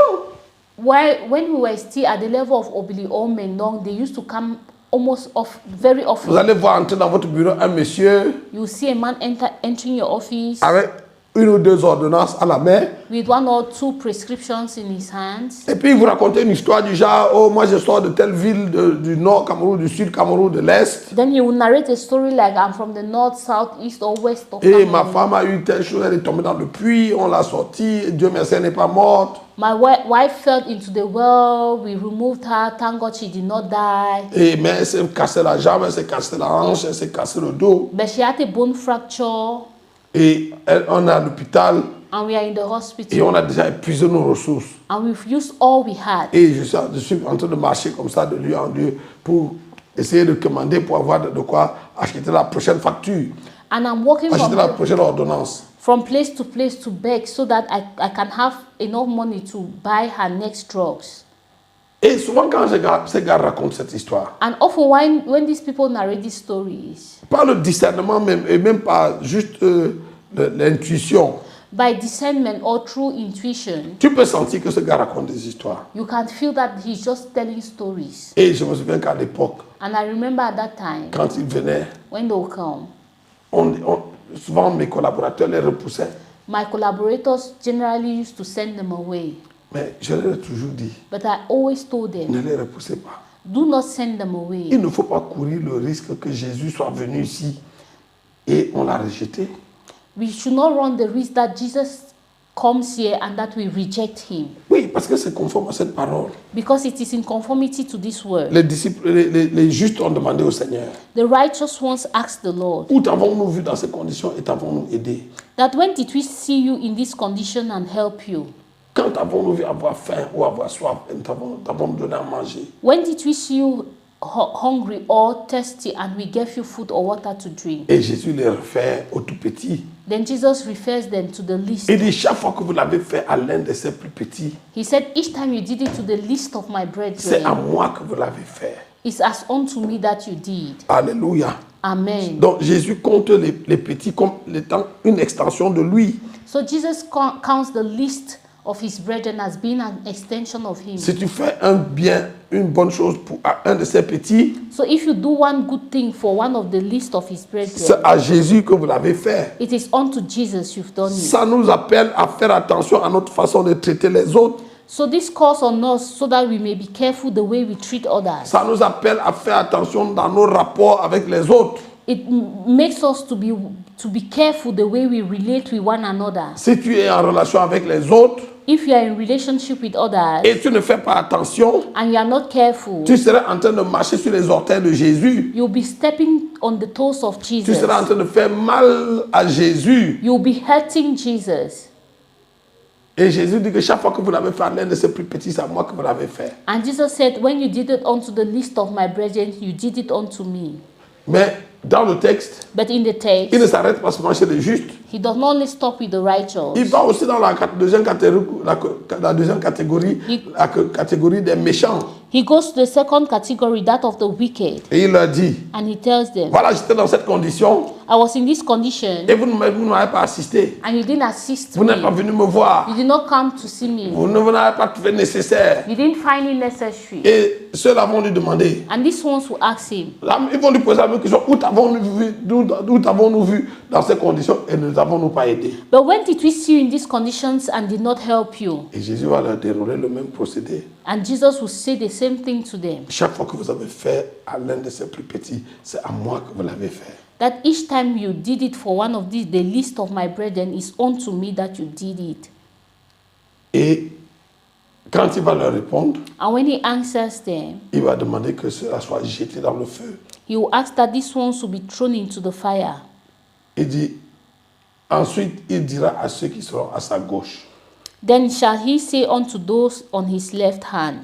When we were still at the level of Obili or Mendong, they used to come almost very
Vous
often.
allez voir entrer dans votre bureau un monsieur
You see a man entering your office
avec une ou deux ordonnances à la main.
with one or two prescriptions in his hands.
Et puis, il vous racontez une histoire du genre, oh, moi je sors de telle ville du nord Cameroun, du sud Cameroun, de l'est.
Then he will narrate a story like, I'm from the north, south, east, or west of
Et ma
Cameroon.
femme a eu telle chose, elle est tombée dans le puits, on l'a sortie, Dieu merci, elle n'est pas morte.
My wife fell into the well. We removed her. Thank God she did not die.
Et, mais elle s'est cassé la jambe, elle s'est cassé la hanche, elle s'est cassé le dos.
But she had a bone fracture,
Et on est à l'hôpital
and we are in the
et
hospital.
on a déjà épuisé nos ressources.
And we've used all we had.
Et je suis en train de marcher comme ça de lieu en lieu pour essayer de commander pour avoir de quoi acheter la prochaine facture,
And I'm walking
acheter la prochaine ordonnance.
from place to beg so that I can have enough money to buy her next drugs.
Et souvent quand ces gars racontent cette histoire,
And often when these people narrate these stories,
par le discernement même, et même pas juste l'intuition,
by discernment or through intuition,
tu peux sentir que ce gars raconte des histoires.
you can feel that he's just telling stories.
Et je me souviens qu'à l'époque,
And I remember at that time,
quand il venait,
when they will come,
souvent mes collaborateurs les repoussaient.
my collaborators generally used to send them away.
Mais je leur ai toujours dit,
But I always told them,
ne les repoussez pas.
do not send them away.
Il ne faut pas courir le risque que Jésus soit venu ici et on l'a rejeté.
We should not run the risk that Jesus comes here and that we reject him.
Oui, parce que c'est conforme à cette parole.
Because it is in conformity to this word.
Les disciples, les justes ont demandé au Seigneur,
The righteous ones asked the Lord,
où t'avons-nous vu dans ces conditions et t'avons-nous aidé?
that when did we see you in this condition and help you?
Quand avons-nous vu avoir faim ou avoir soif et nous t'avons donné à manger?
When did we see you hungry or thirsty and we gave you food or water to drink?
Et Jésus les refait au tout petit.
Then Jesus refers them to the least.
Il dit, chaque fois que vous l'avez fait à l'un de ses plus petits,
He said, each time you did it to the least of my
c'est à
brethren,
moi que vous l'avez fait.
it's as unto me that you did.
Alléluia.
Amen.
Donc Jésus compte les petits comme étant une extension de lui.
So Jesus counts the least of his brethren as being an extension of him.
Si tu fais un bien, une bonne chose pour un de ses petits,
So if you do one good thing for one of the least of his
c'est
brethren,
à Jésus que vous l'avez fait.
it is unto Jesus you've done it.
Ça nous appelle à faire attention à notre façon de traiter les autres.
So this calls on us so that we may be careful the way we treat others.
Ça nous appelle à faire attention dans nos rapports avec les autres.
It makes us to be careful the way we relate with one another.
Si tu es en relation avec les autres
If you are in relationship with others
et tu ne fais pas attention,
and you are not careful,
tu seras en train de marcher sur les orteils de Jésus.
you'll be stepping on the toes of
Tu
Jesus.
seras en train de faire mal à Jésus.
You'll be hurting Jesus.
Et Jésus dit que chaque fois que vous l'avez fait à l'un de ses plus petits, c'est à moi que vous l'avez fait.
And Jesus said, when you did it unto the least of my brethren, you did it unto me.
Mais dans le texte,
But in the
il ne
text,
s'arrête pas seulement chez les justes.
he does not only stop with the
Il
righteous.
va aussi dans la deuxième catégorie, la deuxième catégorie, la catégorie des méchants.
He goes to the second category, that of the wicked,
Et il leur dit,
and he tells them,
voilà, j'étais dans cette condition
I was in this condition,
et vous ne m'avez pas assisté.
and you didn't assist
Vous n'êtes pas
me.
venu me voir.
You did not come to see me.
Vous n'avez pas trouvé nécessaire.
You didn't find it necessary.
Et ceux-là vont lui demander,
And these ones will ask him,
ils vont lui poser la même question, où t'avons-nous vu dans ces conditions et ne nous avons-nous pas aidé?
but when did we see you in these conditions and did not help you?
Et Jésus va leur dérouler le même procédé.
And Jesus will say the same thing to them.
Chaque fois que vous avez fait à l'un de ces plus petits, c'est à moi que vous l'avez fait.
That each time you did it for one of these, the least of my brethren, is unto me that you did it.
Et quand il va leur répondre,
And when he answers them,
il va demander que cela soit jeté dans le feu.
he will ask that these ones will be thrown into the fire.
Il dit, ensuite, il dira à ceux qui seront à sa gauche,
Then shall he say unto those on his left hand,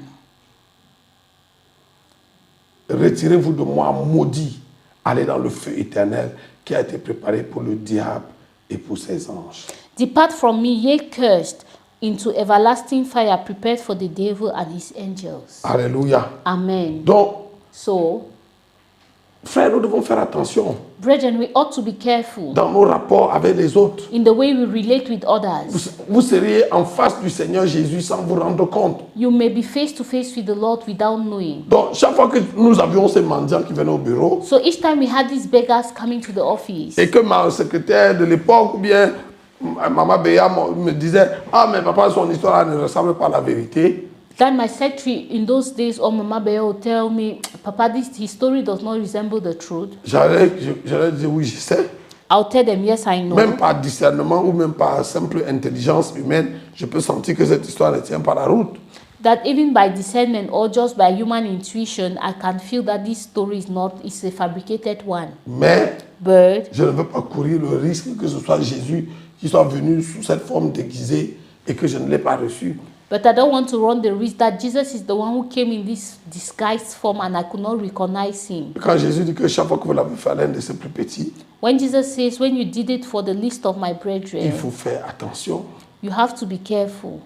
retirez-vous de moi, maudits, allez dans le feu éternel qui a été préparé pour le diable et pour ses anges.
Depart from me, ye cursed, into everlasting fire prepared for the devil and his angels.
Alléluia.
Amen.
Donc,
So,
frères, nous devons faire attention
brethren, we ought to be careful
dans nos rapports avec les autres.
in the way we relate with others.
Vous seriez en face du Seigneur Jésus sans vous rendre compte.
You may be face to face with the Lord without knowing.
Donc, chaque fois que nous avions ces mendiants qui venaient au bureau,
So each time we had these beggars coming to the office,
et que ma secrétaire de l'époque, ou bien Maman Béa me disait, ah, mais papa, son histoire ne ressemble pas à la vérité.
then my secretary in those days, or Mama Bear, would tell me, Papa, his story does not resemble the truth.
J'allais dire, oui, je sais.
I'll tell them, yes, I know.
Même par discernement ou même par simple intelligence humaine, je peux sentir que cette histoire ne tient pas la route.
That even by discernment or just by human intuition, I can feel that this story is a fabricated one.
Mais
But
je ne veux pas courir le risque que ce soit Jésus qui soit venu sous cette forme déguisée et que je ne l'ai pas reçu.
But I don't want to run the risk that Jesus is the one who came in this disguised form and I could not recognize him.
Quand Jésus dit que chaque fois que vous l'avez fait à l'un de ses plus petits,
When Jesus says, when you did it for the least of my
il
brethren,
faut faire attention.
you have to be careful.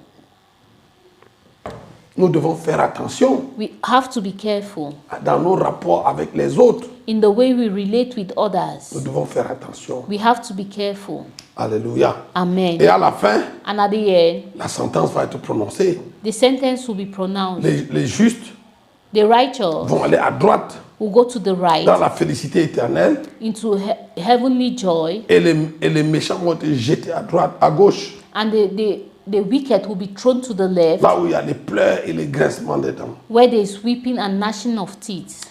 Nous devons faire attention
We have to be careful
dans nos rapports avec les autres.
in the way we relate with
Nous
others.
devons faire attention.
We have to be careful.
Alléluia.
Amen.
Et à la fin,
And at the end,
la sentence va être prononcée.
the sentence will be pronounced.
Les justes
The righteous
vont aller à droite
will go to the right
dans la félicité éternelle
into heavenly joy,
et les méchants vont être jetés à droite, à gauche,
and the wicked will be thrown to the left,
là où il y a les pleurs et les grincements des dents.
where there is weeping and gnashing of teeth.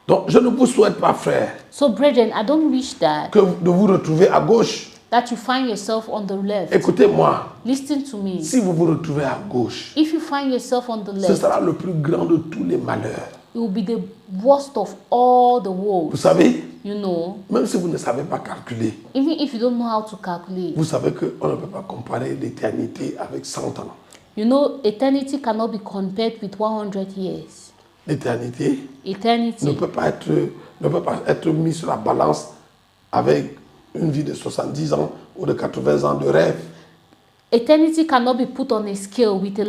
Donc, je ne vous souhaite pas, frère,
So, brethren, I don't wish that
de vous retrouver à gauche.
you find yourself on the left.
Écoutez-moi,
Listen to me.
si vous vous retrouvez à gauche,
If you find yourself on the
ce
left,
sera le plus grand de tous les malheurs.
it will be the worst of all the
Vous
woes.
savez,
You know,
même si vous ne savez pas calculer,
even if you don't know how to calculate,
vous savez qu'on ne peut pas comparer l'éternité avec 100 ans.
You know, eternity cannot be compared with 100 years.
L'éternité ne
Eternity
peut pas être mise sur la balance avec une vie de 70 ans ou de 80 ans de rêve.
Eternity cannot be put on a scale with a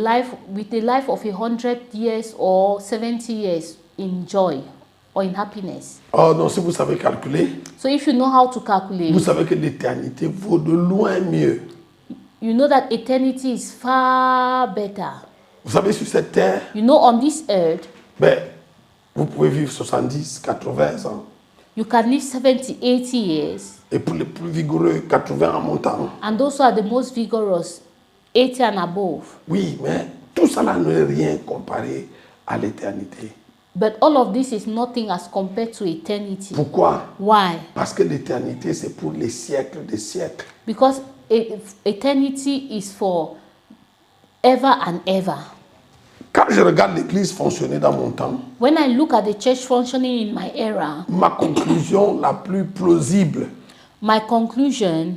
life of 100 years or 70 years in joy or in happiness.
Oh non, si vous savez calculer,
So if you know how to calculate,
vous savez que l'éternité vaut de loin mieux.
you know that eternity is far better.
Vous savez, sur cette terre,
You know, on this earth,
ben, vous pouvez vivre 70, 80 ans.
you can live 70, 80 years,
Et pour les plus vigoureux, 80 en montant.
and those who are the most vigorous, 80 and above.
Oui, mais tout cela n'est rien comparé à l'éternité.
But all of this is nothing as compared to eternity.
Pourquoi?
Why?
Parce que l'éternité, c'est pour les siècles des siècles.
Because eternity is for ever and ever.
Quand je regarde l'Église fonctionner dans mon temps,
When I look at the church functioning in my era,
ma conclusion la plus plausible,
my conclusion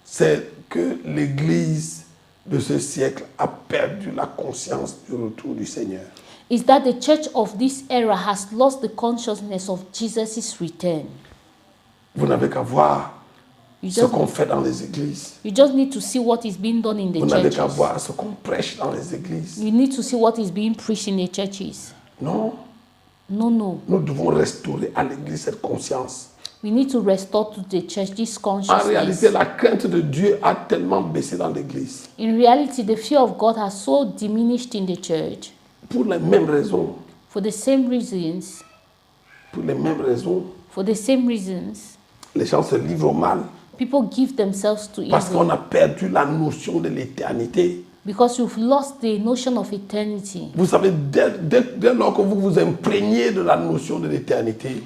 c'est que l'Église de ce siècle a perdu la conscience du retour du Seigneur.
is that the church of this era has lost the consciousness of Jesus' return.
Vous n'avez qu'à voir
You
ce
just,
qu'on fait dans les églises.
you just need to see what is being done in the
Vous n'avez qu'à
churches.
voir ce qu'on prêche dans les églises.
You need to see what is being preached in the churches.
Non,
No.
nous devons restaurer à l'Église cette conscience.
We need to restore to the church this
En
consciousness.
réalité, la crainte de Dieu a tellement baissé dans l'Église.
In reality, the fear of God has so diminished in the church
Pour les mêmes raisons.
for the same reasons.
Pour les mêmes raisons.
For the same reasons,
Les gens se livrent au mal.
people give themselves to
Parce
evil
qu'on a perdu la notion de l'éternité.
because you've lost the notion of eternity.
Vous savez, dès lors que vous vous imprégnez de la notion de l'éternité,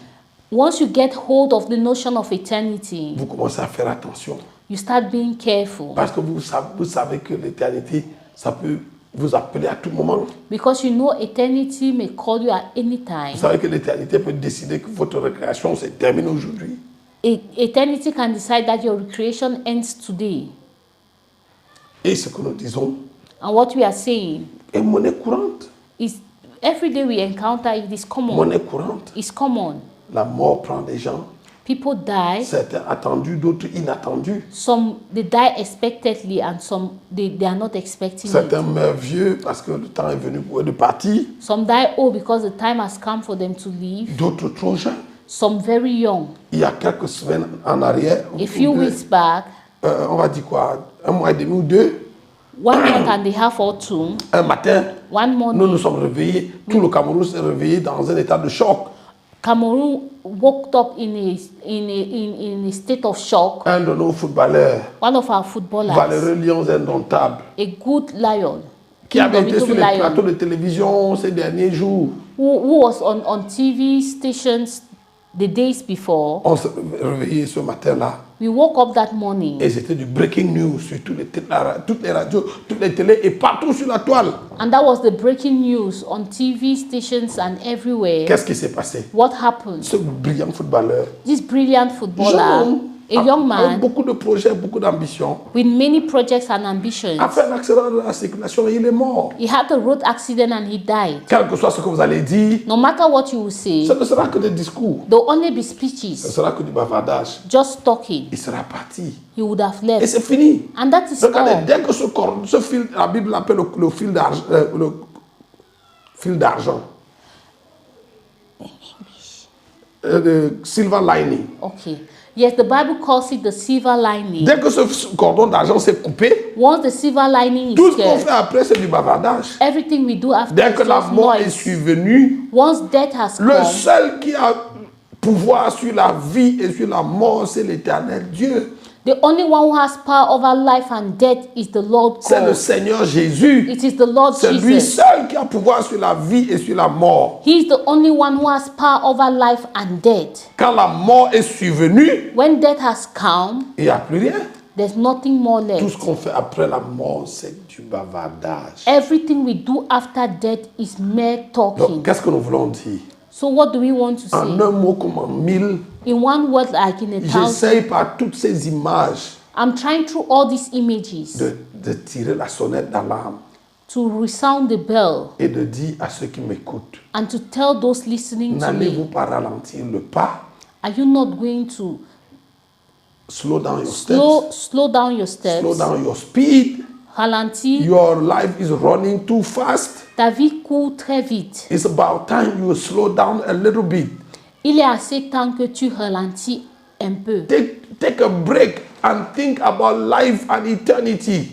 Once you get hold of the notion of eternity,
vous commencez à faire attention.
you start being careful
Parce que vous savez que l'éternité, ça peut vous appeler à tout moment.
because you know eternity may call you at any
Vous
time.
savez que l'éternité peut décider que votre récréation se termine aujourd'hui.
Eternity can decide that your recreation ends today.
Et ce que nous disons
And what we are saying
est monnaie courante.
is every day we encounter it is common.
Monnaie courante.
It's common.
La mort prend des gens,
People die.
certains attendus, d'autres inattendus.
Some they die expectedly and some they are not expecting
Certains
it.
meurent vieux parce que le temps est venu pour eux de partir.
Some die old because the time has come for them to leave.
D'autres trop jeunes.
Some very young.
Il y a quelques semaines en arrière,
A few weeks back,
on va dire quoi, 1 mois et demi ou 2,
1 month and a half or two,
un matin,
one
nous
morning,
nous sommes réveillés, tout le Cameroun s'est réveillé dans un état de choc.
Cameroon woke up in a state of shock.
Un de nos footballeurs,
One of our footballers,
Valeureux Lions Indomptables,
a good lion,
qui avait été sur
indomitable
les plateaux
lion,
de télévision ces derniers jours,
who was on TV stations the days before.
on s'est réveillé ce matin-là.
We woke up that morning
Et c'était du breaking news sur toutes les radios, toutes les télés et partout sur la toile.
and that was the breaking news on TV stations and everywhere.
Qu'est-ce qui s'est passé?
What happened?
Ce brillant footballeur,
This brilliant
jeune
footballer,
homme,
a young
avec
man
beaucoup de projets, beaucoup d'ambitions,
with many projects and ambitions,
a fait un accident de la circulation et il est mort.
he had a road accident and he died.
Quel que soit ce que vous allez dire,
No matter what you will say,
ce ne sera que des discours,
there'll only be
ce
speeches,
ne sera que du bavardage.
just talking.
Il sera parti.
He would have
Et
left.
c'est fini.
And that is
Regardez,
all.
dès que ce fil, la Bible l'appelle le fil d'argent, le fil d'argent, le silver lining.
Okay. Yes, the Bible calls it the silver lining.
Dès que ce cordon d'argent s'est coupé,
Once the silver lining
tout
is
ce qu'on fait
scared,
après, c'est du bavardage.
everything we do after
Dès
is
que la
just
mort est
noise.
survenue,
Once death has
le
come,
seul qui a pouvoir sur la vie et sur la mort, c'est l'Éternel Dieu.
the only one who has power over life and death is the Lord
C'est le
God.
Seigneur Jésus.
It is the Lord
C'est lui
Jesus.
seul qui a pouvoir sur la vie et sur la mort.
He is the only one who has power over life and death.
Quand la mort est survenue,
When death has come,
il n'y a plus rien.
there's nothing more
Tout ce
left.
qu'on fait après la mort, c'est du bavardage.
Everything we do after death is mere
Donc,
talking.
qu'est-ce que nous voulons dire?
So what do we want to
En
say?
un mot comme en 1000,
In one word, like in a thousand,
j'essaye par toutes ces images
I'm trying through all these images
de tirer la sonnette d'alarme.
to resound the bell
et de dire à ceux qui m'écoutent,
and to tell those listening to
n'allez-vous
me,
pas ralentir le pas,
are you not going to
slow down your steps,
slow down your steps,
slow down your speed.
ralentir?
Your life is running too fast.
Ta vie court très vite.
It's about time you slow down a little bit.
Il est assez temps que tu ralentis un peu.
Take a break and think about life and eternity.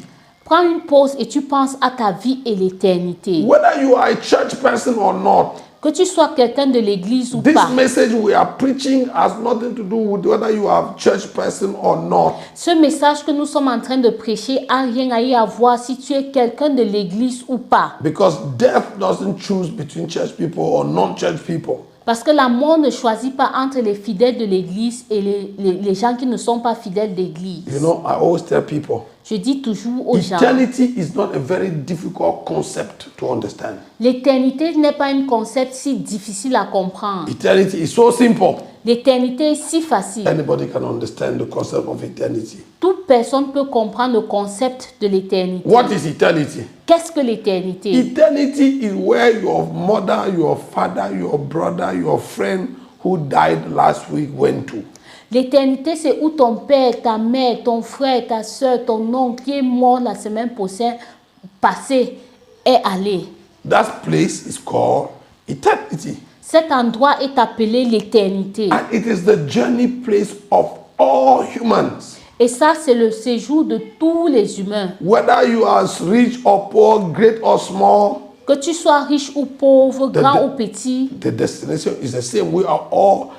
Prends une pause et tu penses à ta vie et l'éternité.
Whether you are a church person or not,
Que tu sois quelqu'un de l'église ou
this
pas.
message we are preaching has nothing to do with whether you are a church person or not.
Ce message que nous sommes en train de prêcher a rien à y avoir si tu es quelqu'un de l'église ou pas.
Because death doesn't choose between church people or non-church people.
Parce que la mort ne choisit pas entre les fidèles de l'église et les gens qui ne sont pas fidèles d'église.
You know, I always tell people,
Je dis toujours aux gens,
eternity is not a very difficult concept to understand.
l'éternité n'est pas un concept si difficile à comprendre.
Eternity is so simple.
L'éternité est si facile.
Anybody can understand the concept of eternity.
Toute personne peut comprendre le concept de l'éternité.
What is eternity?
Qu'est-ce que l'éternité?
Eternity is where your mother, your father, your brother, your friend who died last week went to.
L'éternité, c'est où ton père, ta mère, ton frère, ta soeur, ton oncle qui est mort la semaine passée est allé.
That place is called eternity.
Cet endroit est appelé l'éternité.
And it is the journey place of all humans.
Et ça, c'est le séjour de tous les humains.
Whether you are rich or poor, great or small,
Que tu sois riche ou pauvre, grand ou petit,
the destination is the same. We are all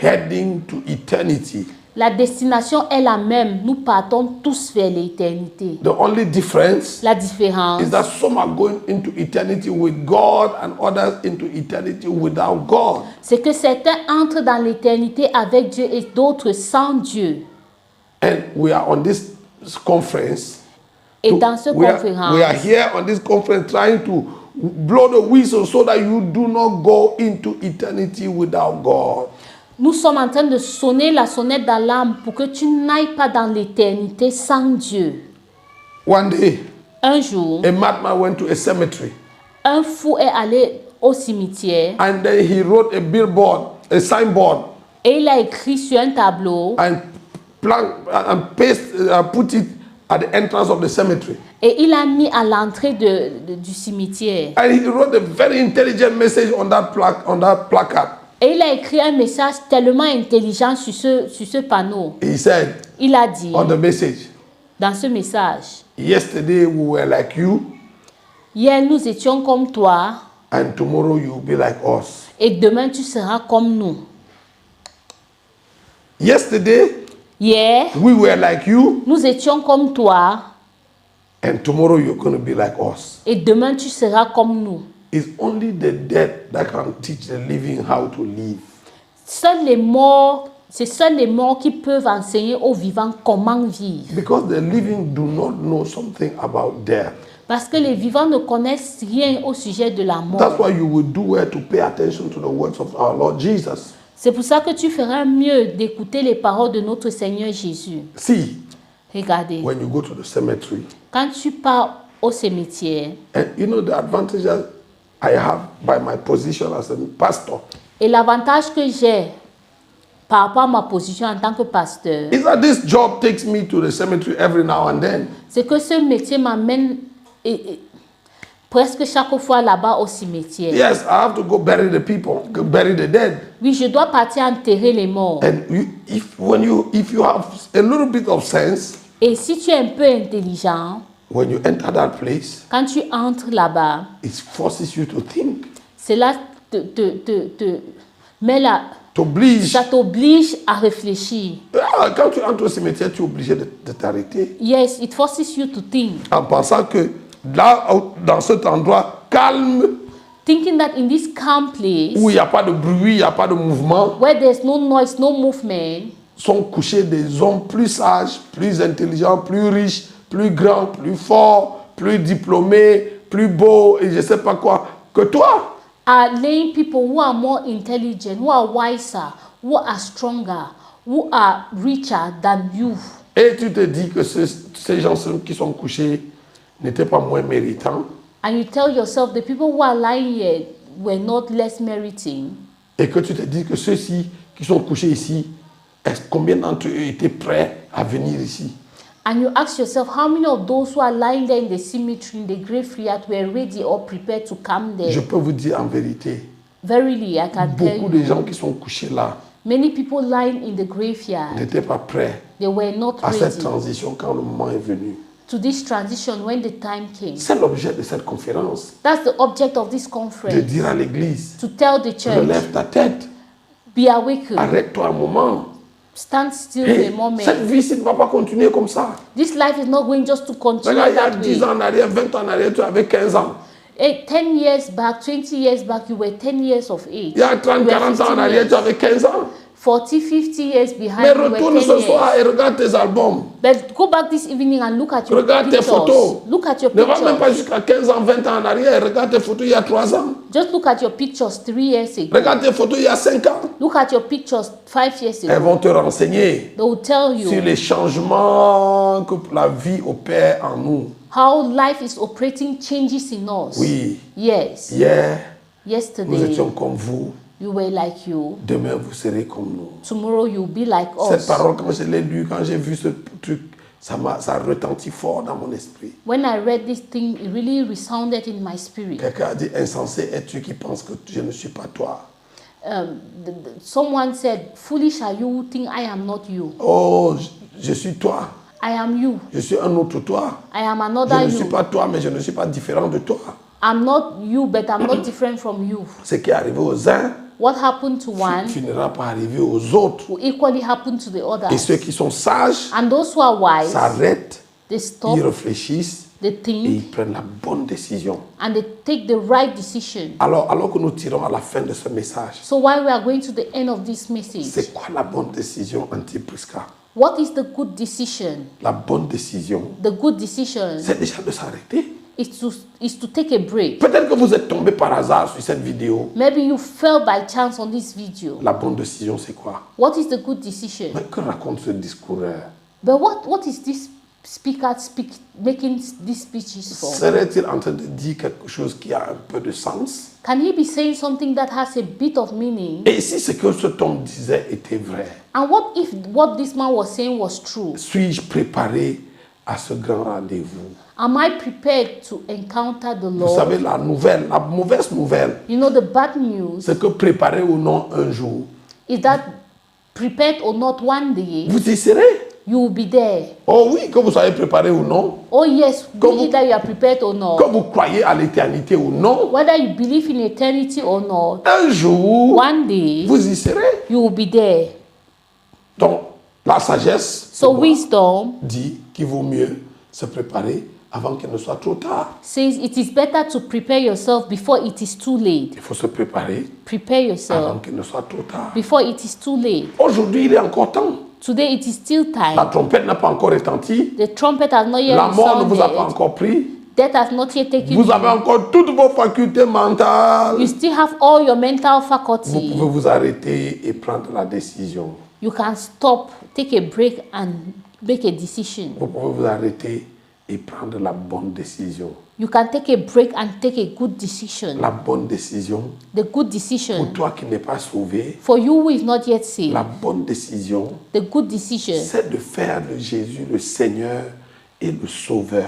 heading to eternity.
la destination est la même. Nous partons tous vers l'éternité.
The only difference
La différence,
is that some are going into eternity with God and others into eternity without God.
c'est que certains entrent dans l'éternité avec Dieu et d'autres sans Dieu.
And we are on this conference.
Et dans ce
we are
conférence,
here on this conference trying to blow the whistle so that you do not go into eternity without God.
nous sommes en train de sonner la sonnette d'alarme pour que tu n'ailles pas dans l'éternité sans Dieu.
One day,
Un jour,
a madman went to a cemetery
un fou est allé au cimetière
and then he wrote a billboard, a signboard,
et il a écrit sur un tableau
and put it at the entrance of the cemetery.
et il a mis à l'entrée du cimetière.
And he wrote a very intelligent message on that placard.
Et il a écrit un message tellement intelligent sur ce panneau.
He said
Il a dit
on the message,
dans ce message,
yesterday we were like you,
hier nous étions comme toi
and tomorrow you will be like us.
et demain tu seras comme nous.
Yesterday
Hier,
we were like you,
nous étions comme toi
and tomorrow you're going to be like us.
et demain tu seras comme nous.
It's only the dead that can teach the living how to live.
C'est seuls les morts qui peuvent enseigner aux vivants comment vivre.
Because the living do not know something about death.
Parce que les vivants ne connaissent rien au sujet de la mort.
That's why you will do well to pay attention to the words of our Lord Jesus.
C'est pour ça que tu feras mieux d'écouter les paroles de notre Seigneur Jésus.
See,
Regardez,
when you go to the cemetery,
quand tu pars au cimetière,
and you know the advantages I have by my position as a pastor
et l'avantage que j'ai par rapport à ma position en tant que pasteur,
is that this job takes me to the cemetery every now and then.
c'est que ce métier m'amène presque chaque fois là-bas au cimetière.
Yes, I have to go bury the people, go bury the dead.
Oui, je dois partir enterrer les morts.
And if you have a little bit of sense,
Et si tu es un peu intelligent,
when you enter that place,
quand tu entres là-bas,
it forces you to think,
cela te met là,
t'oblige.
ça t'oblige à réfléchir.
Quand tu entres au cimetière, tu es obligé de t'arrêter
Yes, it forces you to think.
en pensant que là, dans cet endroit calme,
Thinking that in this calm place,
où il n'y a pas de bruit, il n'y a pas de mouvement,
where there's no noise, no movement,
sont couchés des hommes plus sages, plus intelligents, plus riches, plus grands, plus forts, plus diplômés, plus beaux et je ne sais pas quoi que toi.
are laying people who are more intelligent, who are wiser, who are stronger, who are richer than you.
Et tu te dis que ces gens qui sont couchés n'étaient pas moins méritants.
and you tell yourself the people who are lying here were not less meriting,
et que tu te dis que ceux-ci qui sont couchés ici, combien d'entre eux étaient prêts à venir ici?
and you ask yourself how many of those who are lying there in the cemetery, in the graveyard, were ready or prepared to come there?
Je peux vous dire en vérité,
Verily, I can tell
beaucoup de
you,
gens qui sont couchés là
many people lying in the graveyard,
n'étaient pas prêts
they were not
à cette
ready
transition quand le moment est venu.
to this transition when the time came.
C'est l'objet de cette conférence,
That's the object of this
de
conference,
dire à l'église,
to tell the church,
relève ta tête,
be awakened,
arrête-toi un moment.
stand still
Hey,
a moment.
cette vie-ci ne va pas continuer comme ça.
This life is not going just to continue
Regarde, il y a
that
10
way.
ans en arrière, 20 ans en arrière, tu avais 15 ans.
10 years back, 20 years back, you were 10 years of age.
Il y a 30,
You were
40 ans en
15
arrière, tu
years.
avais 15 ans.
40, 50 years behind,
Mais
you
retourne
were 10
ce soir
years.
et regarde tes albums.
But go back this evening and look at your
Regarde tes
pictures.
photos.
Look at your
Ne va même pas
pictures.
jusqu'à 15 ans, 20 ans en arrière. Regarde tes photos il y a 3 ans.
Just look at your pictures 3 years ago.
Regarde tes photos il y a 5 ans.
Look at your pictures 5 years
Elles
ago.
vont te renseigner
They will tell
sur
you
les changements que la vie opère en nous.
how life is operating changes in us.
Oui,
Yes.
hier, nous
Yesterday,
étions comme vous.
you were like you.
Demain, vous serez comme nous.
Tomorrow, you'll be like
Cette
us.
parole, quand je l'ai lue, quand j'ai vu ce truc, ça a retenti fort dans mon esprit.
When I read this thing, it really resounded in my spirit.
Quelqu'un a dit, insensé es-tu qui pense que je ne suis pas toi?
Someone said, foolish are you who think I am not you.
Oh, je suis toi.
I am you.
Je suis un autre toi.
I am
Je
another
ne suis
you.
pas toi, mais je ne suis pas différent de toi.
I'm not you, but I'm not different from you.
Ce qui est arrivé aux uns
What happened to one
finira par arriver aux autres.
will equally happen to the
Et
others.
ceux qui sont sages
And those who are wise,
s'arrêtent,
they stop,
ils réfléchissent
they
et
think,
ils prennent la bonne décision.
and they take the right decision.
Alors que nous tirons à la fin de ce message,
So while we are going to the end of this message,
c'est quoi la bonne décision anti-Prisca?
what is the good decision?
La bonne décision,
The good decision
c'est déjà de s'arrêter.
is to take a break.
Peut-être que vous êtes tombé par hasard sur cette vidéo.
Maybe you fell by chance on this video.
La bonne décision, c'est quoi?
What is the good decision?
Mais que raconte ce discours?
But what is this speaker making these speeches for?
Serait-il en train de dire quelque chose qui a un peu de sens?
Can he be saying something that has a bit of meaning?
Et si ce que cet homme disait était vrai,
And what if what this man was saying was true?
suis-je préparé à ce grand rendez-vous?
Am I prepared to encounter the
Vous savez,
Lord?
la mauvaise nouvelle,
You know, the bad news
c'est que préparé ou non un jour,
is that prepared or not one day,
vous y serez.
you will be there.
Oh oui, que vous soyez préparé ou non,
Oh yes, be
Comme-
it that you are prepared or
que
not.
vous croyez à l'éternité ou non,
Whether you believe in eternity or not,
un jour,
one day
vous y serez.
you will be there.
Donc, la sagesse
So wisdom
dit qu'il vaut mieux se préparer avant qu'il ne soit trop tard.
says it is better to prepare yourself before it is too late.
Il faut se préparer
Prepare
avant
yourself
qu'il ne soit trop tard.
before it is too late.
Aujourd'hui, il est encore temps.
Today it is still
La
time.
trompette n'a pas encore retenti.
The trumpet has not yet
La mort ne vous a pas
sounded.
encore pris.
Death has not yet taken
Vous avez
you.
encore toutes vos facultés mentales.
You still have all your mental
Vous
faculty.
pouvez vous arrêter et prendre la décision.
You can stop, take a break and make a decision.
Vous pouvez vous arrêter et prendre la bonne décision.
You can take a break and take a good decision.
La bonne décision,
The good
pour
decision
toi qui n'es pas sauvé,
for you who is not yet saved.
la bonne décision,
The good decision
c'est de faire de Jésus le Seigneur et le Sauveur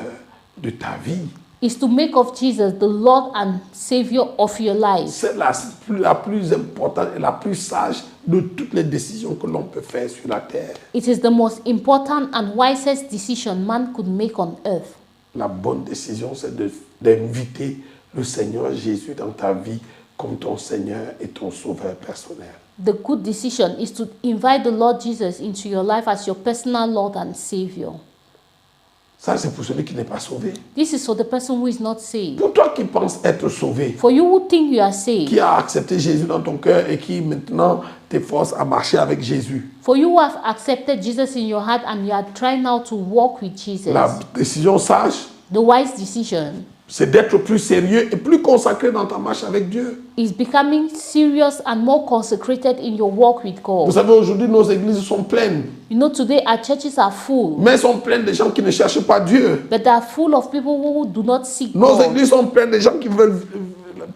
de ta vie.
is to make of Jesus the Lord and Savior of your life.
C'est la plus importante et la plus sage de toutes les décisions que l'on peut faire sur la terre.
It is the most important and wisest decision man could make on earth.
La bonne décision, c'est d'inviter le Seigneur Jésus dans ta vie comme ton Seigneur et ton Sauveur personnel.
The good decision is to invite the Lord Jesus into your life as your personal Lord and Savior.
Ça, c'est pour celui qui n'est pas sauvé.
This is for the person who is not saved.
Pour toi qui penses être sauvé,
For you who think you are saved.
qui a accepté Jésus dans ton cœur et qui maintenant t'efforce à marcher avec Jésus.
For you who have accepted Jesus in your heart and you are trying now to walk with Jesus.
La décision sage,
The wise decision
c'est d'être plus sérieux et plus consacré dans ta marche avec Dieu.
Is becoming serious and more consecrated in your walk with
Vous
God.
savez, aujourd'hui, nos églises sont pleines.
You know, today our churches are full,
Mais elles sont pleines de gens qui ne cherchent pas Dieu.
but they are full of people who do not seek
Nos
God.
églises sont pleines de gens qui veulent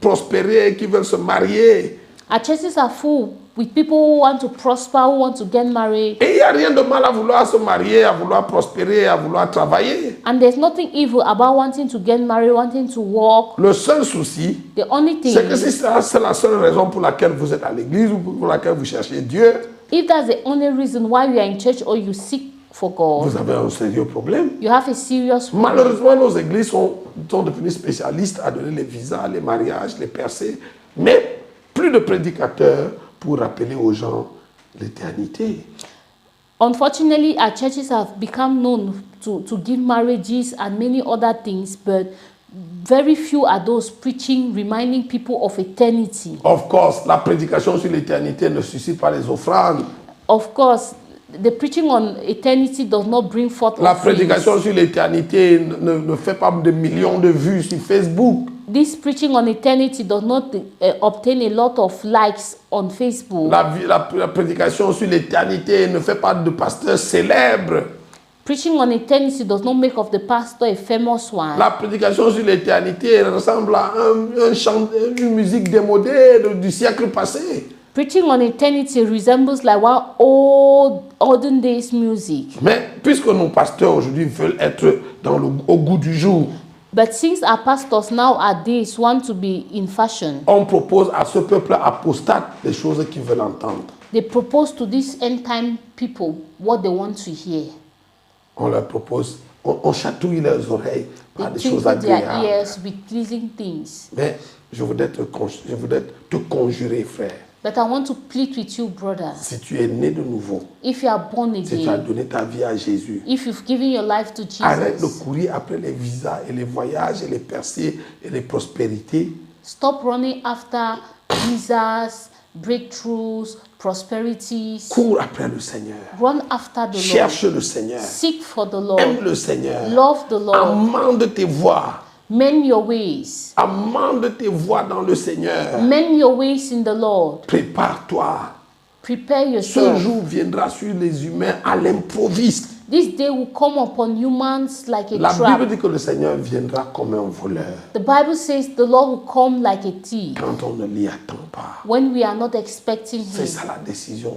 prospérer, qui veulent se marier.
Our churches are full with people who want to prosper, who want to get married.
Et il n'y a rien de mal à vouloir se marier, à vouloir prospérer, à vouloir travailler.
And there's nothing evil about wanting to get married, wanting to walk.
Le seul souci,
The only thing
c'est que si
is,
c'est la seule raison pour laquelle vous êtes à l'église ou pour laquelle vous cherchez Dieu,
if that's the only reason why you are in church or you seek for God,
vous avez un sérieux problème.
you have a serious problem.
Malheureusement, nos églises sont devenues spécialistes à donner les visas, les mariages, les percées, mais plus de prédicateurs pour rappeler aux gens l'éternité.
Unfortunately, our churches have become known to give marriages and many other things, but very few are those preaching, reminding people of eternity.
Of course, la prédication sur l'éternité ne suscite pas les offrandes.
Of course, the preaching on eternity does not bring forth
La
offerings.
prédication sur l'éternité ne fait pas de millions de vues sur Facebook.
This preaching on eternity does not obtain a lot of likes on Facebook.
La prédication sur l'éternité ne fait pas de pasteurs célèbres.
Preaching on eternity does not make of the pastor a famous one.
La prédication sur l'éternité ressemble à une musique démodée du siècle passé.
Preaching on eternity resembles like one old olden days music.
Mais puisque nos pasteurs aujourd'hui veulent être au goût du jour,
But since our pastors nowadays want to be in fashion,
on propose à ce peuple apostate des choses qu'ils veulent entendre.
they propose to these end time people what they want to hear.
On leur propose, on chatouille leurs oreilles
They
par des choses
tinkle their
agréables.
ears with pleasing things.
Mais je voudrais te conjurer, frère.
But I want to plead with you, brother.
Si tu es né de nouveau,
If you are born
si tu as
again,
donné ta vie à Jésus,
if you've given your life to
arrête de
Jesus,
courir après les visas et les voyages et les percées et les prospérités.
stop running after visas, breakthroughs, prosperities.
Cours après le Seigneur.
Run after the Lord.
Cherche le Seigneur.
Seek for the
Aime
Lord.
le Seigneur.
Love the Lord.
Amende tes voies.
Mend your ways.
Amende tes voies dans le Seigneur.
Mend your ways in the Lord.
Prépare-toi.
Prepare
Ce
yourself.
jour viendra sur les humains à l'improviste.
This day will come upon humans like a
La Bible
trap.
dit que le Seigneur viendra comme un voleur
The Bible says the Lord will come like a thief
quand on ne l'y attend pas.
when we are not expecting
C'est
him.
ça la décision.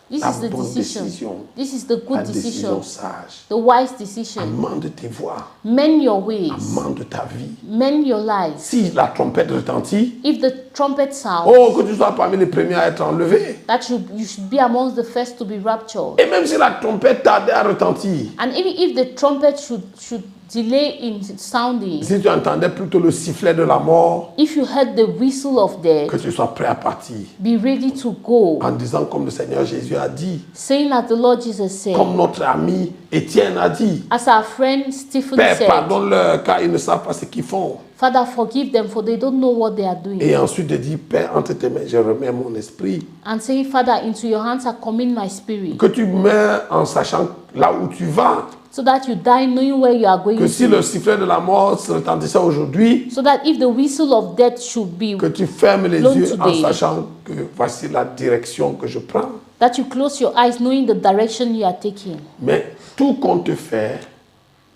This
La
is the
bonne
decision.
décision.
This is the
La
good
décision
decision.
sage.
The wise decision.
Amende tes voies.
Mend your ways.
Amende ta vie.
Mend your lives.
Si la trompette retentit,
If the trumpet sounds,
oh, que tu sois parmi les premiers à être enlevés.
that you should be amongst the first to be raptured.
Et même si la trompette tardait à retentir,
And even if the trumpet should delay in sounding,
si tu entendais plutôt le sifflet de la mort,
if you heard the whistle of death,
que tu sois prêt à partir.
be ready to go,
En disant comme le Seigneur Jésus a dit,
saying as the Lord Jesus said,
comme notre ami Étienne a dit,
as our friend Stephen
Père,
said,
pardonne-leur car ils ne savent pas ce qu'ils font.
Father, forgive them, for they don't know what they are doing.
Et ensuite de dire, Père, entre tes mains, je remets mon esprit.
And saying, Father, into your hands I commit my spirit,
Que tu meurs en sachant là où tu vas.
so that you die knowing where you are going
Que si
to.
le sifflet de la mort se retentissait aujourd'hui,
So that if the whistle of death should be,
que tu fermes les
Blown
yeux en
today.
sachant que voici la direction que je prends.
that you close your eyes knowing the direction you are taking.
Mais tout compte fait,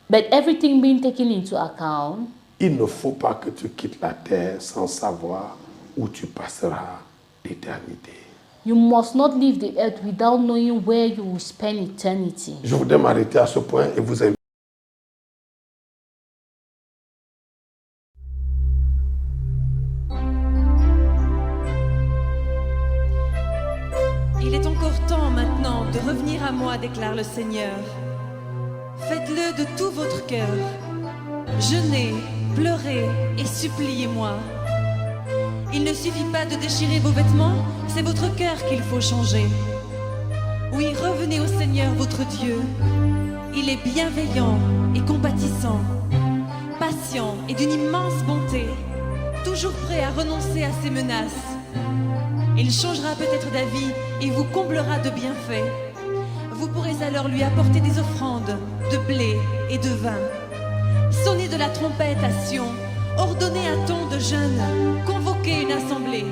But everything being taken into account,
il ne faut pas que tu quittes la terre sans savoir où tu passeras l'éternité.
you must not leave the earth without knowing where you will spend eternity.
Je voudrais m'arrêter à ce point et vous inviter.
Il est encore temps maintenant de revenir à moi, déclare le Seigneur. Faites-le de tout votre cœur. Jeûnez, pleurez et suppliez-moi. Il ne suffit pas de déchirer vos vêtements, c'est votre cœur qu'il faut changer. Oui, revenez au Seigneur votre Dieu. Il est bienveillant et compatissant, patient et d'une immense bonté, toujours prêt à renoncer à ses menaces. Il changera peut-être d'avis et vous comblera de bienfaits. Vous pourrez alors lui apporter des offrandes de blé et de vin. Sonnez de la trompette à Sion, ordonné à ton de jeunes, convoquez une assemblée.